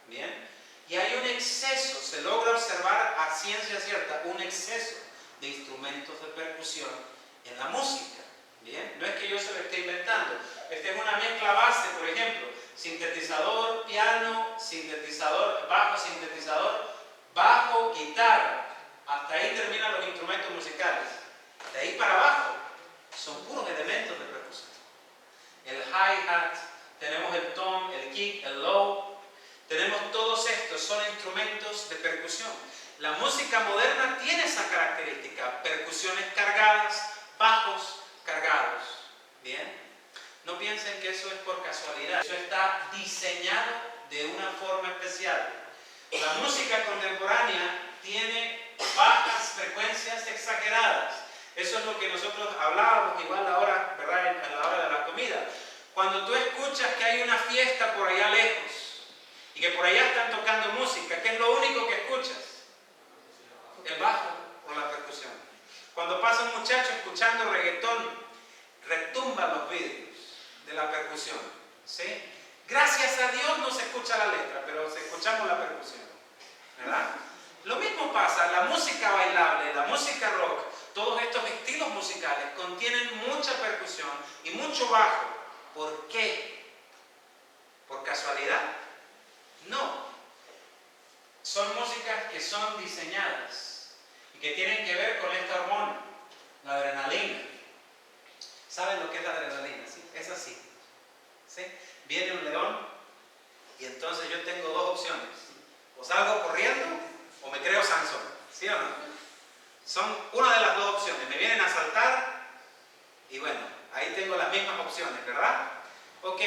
Speaker 1: ¿Bien? Y hay un exceso, se logra observar a ciencia cierta, un exceso de instrumentos de percusión en la música. ¿Bien? No es que yo se lo esté inventando. Esta es una mezcla base, por ejemplo, sintetizador, piano, sintetizador, bajo, guitarra. Hasta ahí terminan los instrumentos musicales. De ahí para abajo son puros elementos de percusión. El hi-hat, tenemos el tom, el kick, el low. Tenemos todos estos, son instrumentos de percusión. La música moderna tiene esa característica, percusiones cargadas, bajos cargados. ¿Bien? No piensen que eso es por casualidad, eso está diseñado de una forma especial. La música contemporánea tiene bajas frecuencias exageradas. Eso es lo que nosotros hablábamos igual ahora, ¿verdad? A la hora de la comida. Cuando tú escuchas que hay una fiesta por allá lejos y que por allá están tocando música, ¿qué es lo único que escuchas? El bajo o la percusión. Cuando pasa un muchacho escuchando reggaetón, retumban los vidrios de la percusión. ¿Sí? Gracias a Dios no se escucha la letra, pero escuchamos la percusión. ¿Verdad? Lo mismo pasa, la música bailable, la música rock, todos estos estilos musicales contienen mucha percusión y mucho bajo. ¿Por qué? ¿Por casualidad? No. Son músicas que son diseñadas y que tienen que ver con esta hormona, la adrenalina. ¿Saben lo que es la adrenalina? ¿Sí? Es así. ¿Sí? Viene un león y entonces yo tengo dos opciones. O salgo corriendo o me creo Sansón. ¿Sí o no? Son una de las dos opciones. Me vienen a asaltar y bueno, ahí tengo las mismas opciones, ¿verdad? Ok,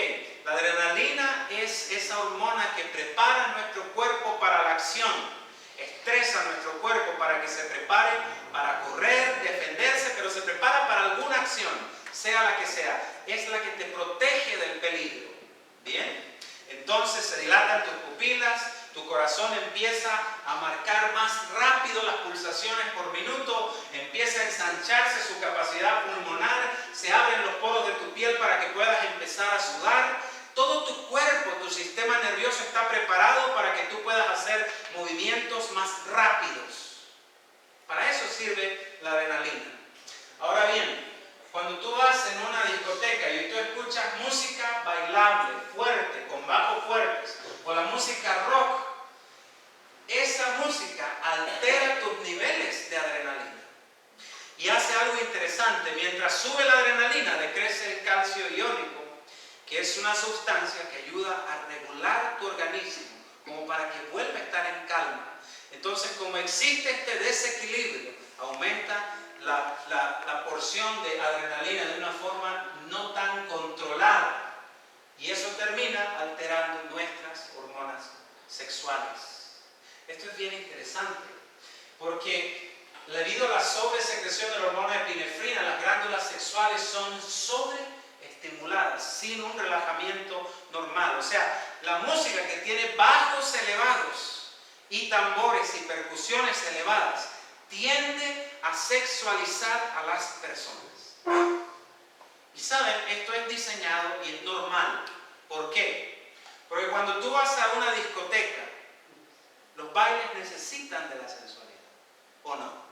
Speaker 1: la adrenalina es esa hormona que prepara nuestro cuerpo para la acción. Estresa nuestro cuerpo para que se prepare para correr, defenderse, pero se prepara para alguna acción, sea la que sea. Es la que te protege del peligro. ¿Bien? Entonces se dilatan tus pupilas, tu corazón empieza a marcar más rápido las pulsaciones por minuto, empieza a ensancharse su capacidad pulmonar, se abren los poros de tu piel para que puedas empezar a sudar. Todo tu cuerpo, tu sistema nervioso está preparado para que tú puedas hacer movimientos más rápidos. Para eso sirve la adrenalina. Ahora bien, cuando tú vas en una discoteca y tú escuchas música bailable, fuerte, con bajos fuertes, o la música rock, esa música altera tus niveles de adrenalina. Y hace algo interesante, mientras sube la adrenalina, decrece el calcio iónico, que que es una sustancia que ayuda a regular tu organismo como para que vuelva a estar en calma. Entonces, como existe este desequilibrio, aumenta la porción de adrenalina de una forma no tan controlada. Y eso termina alterando nuestras hormonas sexuales. Esto es bien interesante, porque debido a la sobresecreción de la hormona epinefrina, las glándulas sexuales son sobreestimuladas, sin un relajamiento normal. O sea, la música que tiene bajos elevados y tambores y percusiones elevadas tiende a sexualizar a las personas. Y saben, esto es diseñado y es normal. ¿Por qué? Porque cuando tú vas a una discoteca, los bailes necesitan de la sensualidad, ¿o no?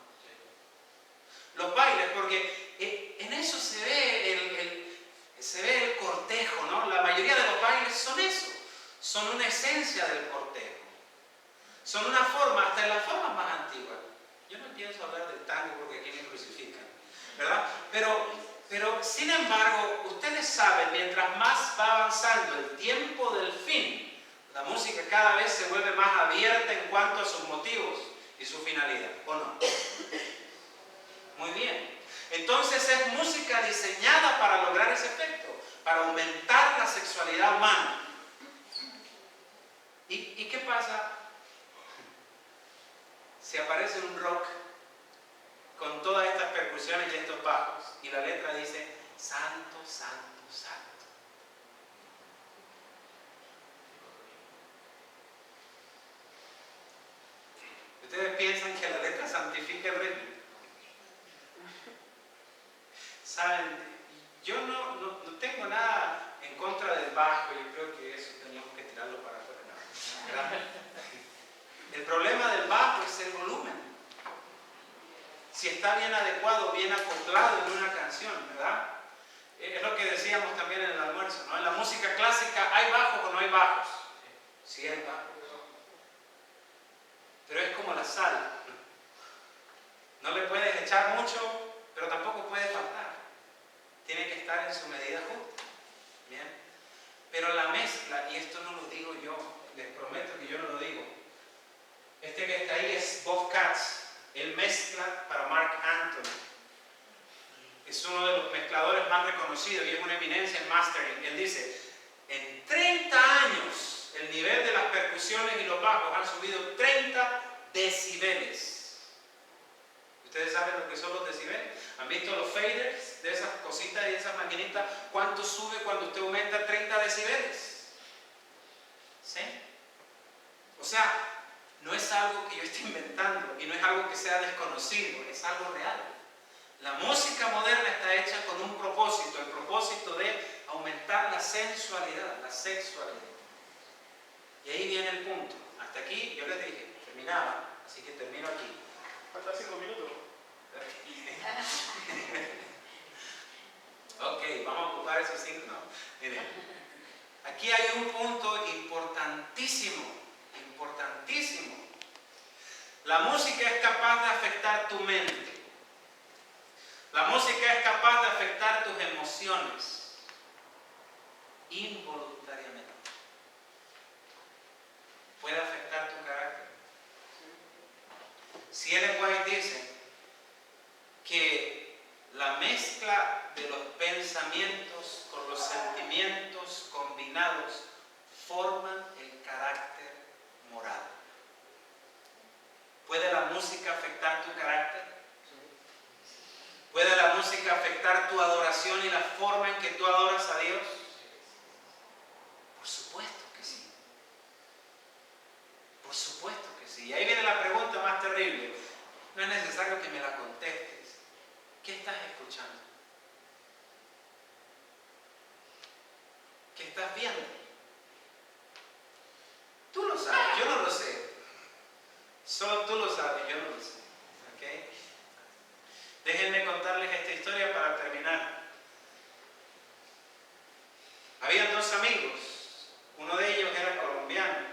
Speaker 1: Los bailes, porque en eso se ve el cortejo, ¿no? La mayoría de los bailes son eso, son una esencia del cortejo. Son una forma, hasta en las formas más antiguas. Yo no pienso hablar del tango porque aquí me crucifican, ¿verdad? Pero sin embargo, ustedes saben, mientras más va avanzando el tiempo del fin, la música cada vez se vuelve más abierta en cuanto a sus motivos y su finalidad, ¿o no? Muy bien. Entonces es música diseñada para lograr ese efecto, para aumentar la sexualidad humana. ¿Y qué pasa si aparece un rock con todas estas percusiones y estos bajos y la letra dice santo, santo, santo? ¿Ustedes piensan que la letra santifica el ritmo? Saben, yo no tengo nada en contra del bajo, yo creo que eso teníamos que tirarlo para afuera, ¿verdad? El problema del bajo es el volumen. Si está bien adecuado, bien acoplado en una canción, ¿verdad? Es lo que decíamos también en el almuerzo, ¿no? En la música clásica, ¿hay bajos o no hay bajos? Sí hay bajos. Pero es como la sal. No le puedes echar mucho, pero tampoco puede faltar. Tiene que estar en su medida justa. ¿Bien? Pero la mezcla, y esto no lo digo yo, les prometo que yo no lo digo. Este que está ahí es Bob Katz. Él mezcla para Mark Anthony. Es uno de los mezcladores más reconocidos y es una eminencia en mastering. Él dice, en 30 años el nivel de las percusiones y los bajos han subido 30 decibeles. ¿Ustedes saben lo que son los decibeles? ¿Han visto los faders de esas cositas y de esas maquinitas? ¿Cuánto sube cuando usted aumenta 30 decibeles? ¿Sí? O sea, no es algo que yo esté inventando y no es algo que sea desconocido, es algo real. La música moderna está hecha con un propósito, el propósito de aumentar la sensualidad, la sexualidad. Y ahí viene el punto. Hasta aquí yo les dije, terminaba, así que termino aquí.
Speaker 4: Falta 5 minutos.
Speaker 1: Ok, vamos a ocupar esos 5. No, miren, aquí hay un punto importantísimo, importantísimo. La música es capaz de afectar tu mente. La música es capaz de afectar tus emociones involuntariamente. Puede afectar tu carácter. Si Ellen White dice que la mezcla de los pensamientos con los sentimientos combinados forman el carácter moral. ¿Puede la música afectar tu carácter? ¿Puede la música afectar tu adoración y la forma en que tú adoras a Dios? Por supuesto que sí. Por supuesto que sí. Y ahí viene la pregunta más terrible. No es necesario que me la contestes. ¿Qué estás escuchando? ¿Qué estás viendo? Tú lo sabes, yo no lo sé. Solo tú lo sabes, yo no lo sé. ¿Ok? Déjenme contarles esta historia para terminar. Habían dos amigos. Uno de ellos era colombiano.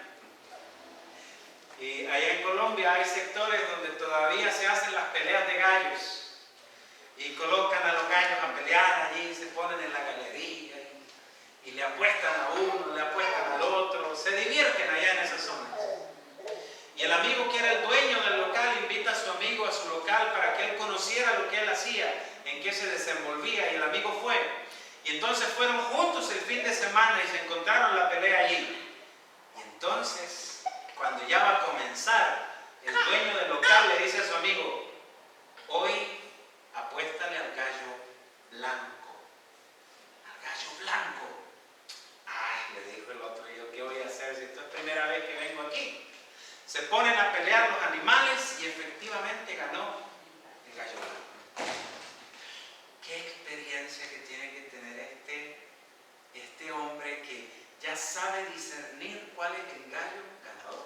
Speaker 1: Y allá en Colombia hay sectores donde todavía se hacen las peleas de gallos. Y colocan a los gallos a pelear allí, se ponen en la galería y le apuestan a uno, le apuestan al otro, se divierten allá en esas zonas. Y el amigo que era el dueño del local invita a su amigo a su local para que él conociera lo que él hacía, en qué se desenvolvía, y el amigo fue. Y entonces fueron juntos el fin de semana y se encontraron la pelea allí. Y entonces, cuando ya va a comenzar, el dueño del local le dice a su amigo: hoy apuéstale al gallo blanco. Al gallo blanco. Ay, le dijo el otro: ¿yo qué voy a hacer si esto es primera vez que vengo aquí? Se ponen a pelear los animales y efectivamente ganó el gallo blanco. Qué experiencia que tiene que tener este hombre que ya sabe discernir cuál es el gallo ganador.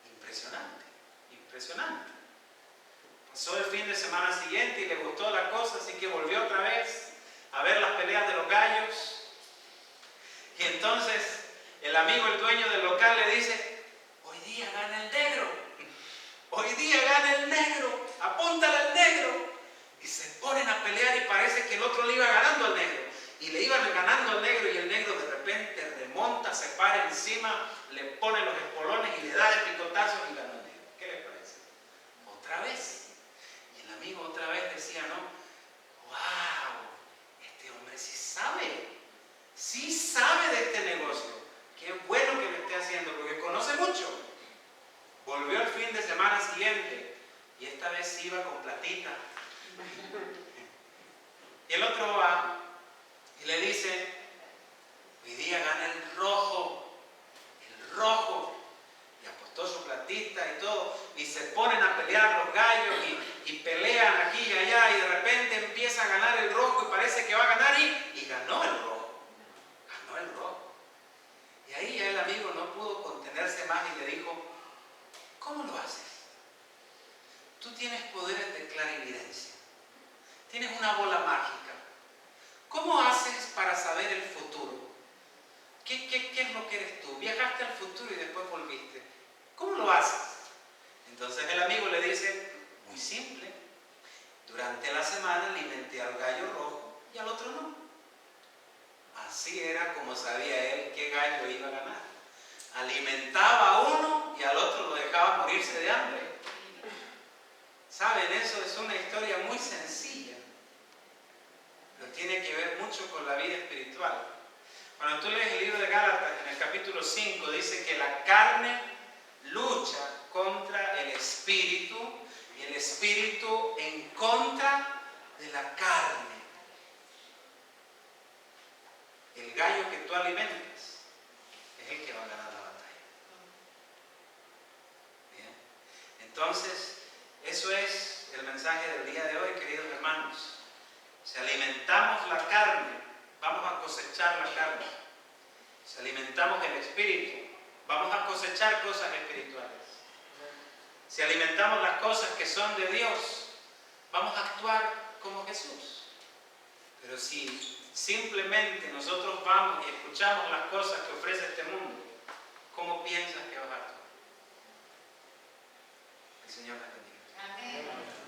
Speaker 1: Impresionante, impresionante. Pasó el fin de semana siguiente y le gustó la cosa, así que volvió otra vez a ver las peleas de los gallos. Y entonces el amigo, el dueño del local, le dice: hoy día gana el negro, hoy día gana el negro, apúntale al negro. Y se ponen a pelear y parece que el otro le iba ganando al negro. Y le iban ganando al negro y el negro de repente remonta, se para encima, le pone los espolones y le da de picotazos y gana al negro. ¿Qué les parece? Otra vez. Y el amigo otra vez decía: no, wow, este hombre sí sabe de este negocio. Qué bueno que lo esté haciendo porque conoce mucho. Volvió el fin de semana siguiente y esta vez sí iba con platita. Y el otro va y le dice: hoy día gana el rojo. Y apostó su platita y todo. Y se ponen a pelear los gallos y pelean aquí y allá. Y de repente empieza a ganar el rojo y parece que va a ganar y ganó el rojo. Ganó el rojo. Y ahí ya el amigo no pudo contenerse más y le dijo: ¿cómo lo haces? Tú tienes poderes de clarividencia. Tienes una bola mágica. ¿Cómo haces para saber el futuro? ¿Qué es lo que eres tú? Viajaste al futuro y después volviste. ¿Cómo lo haces? Entonces el amigo le dice: muy simple. Durante la semana alimenté al gallo rojo y al otro no. Así era como sabía él qué gallo iba a ganar. Alimentaba a uno y al otro lo dejaba morirse de hambre. ¿Saben? Eso es una historia muy sencilla, pero tiene que ver mucho con la vida espiritual. Cuando tú lees el libro de Gálatas, en el capítulo 5, dice que la carne lucha contra el espíritu y el espíritu en contra de la carne. El gallo que tú alimentas es el que va a ganar la batalla. Bien. Entonces, eso es el mensaje del día de hoy, queridos hermanos. Si alimentamos la carne, vamos a cosechar la carne. Si alimentamos el espíritu, vamos a cosechar cosas espirituales. Si alimentamos las cosas que son de Dios, vamos a actuar como Jesús. Pero si simplemente nosotros vamos y escuchamos las cosas que ofrece este mundo, ¿cómo piensas que vas a actuar? El Señor la bendiga.
Speaker 3: Amén.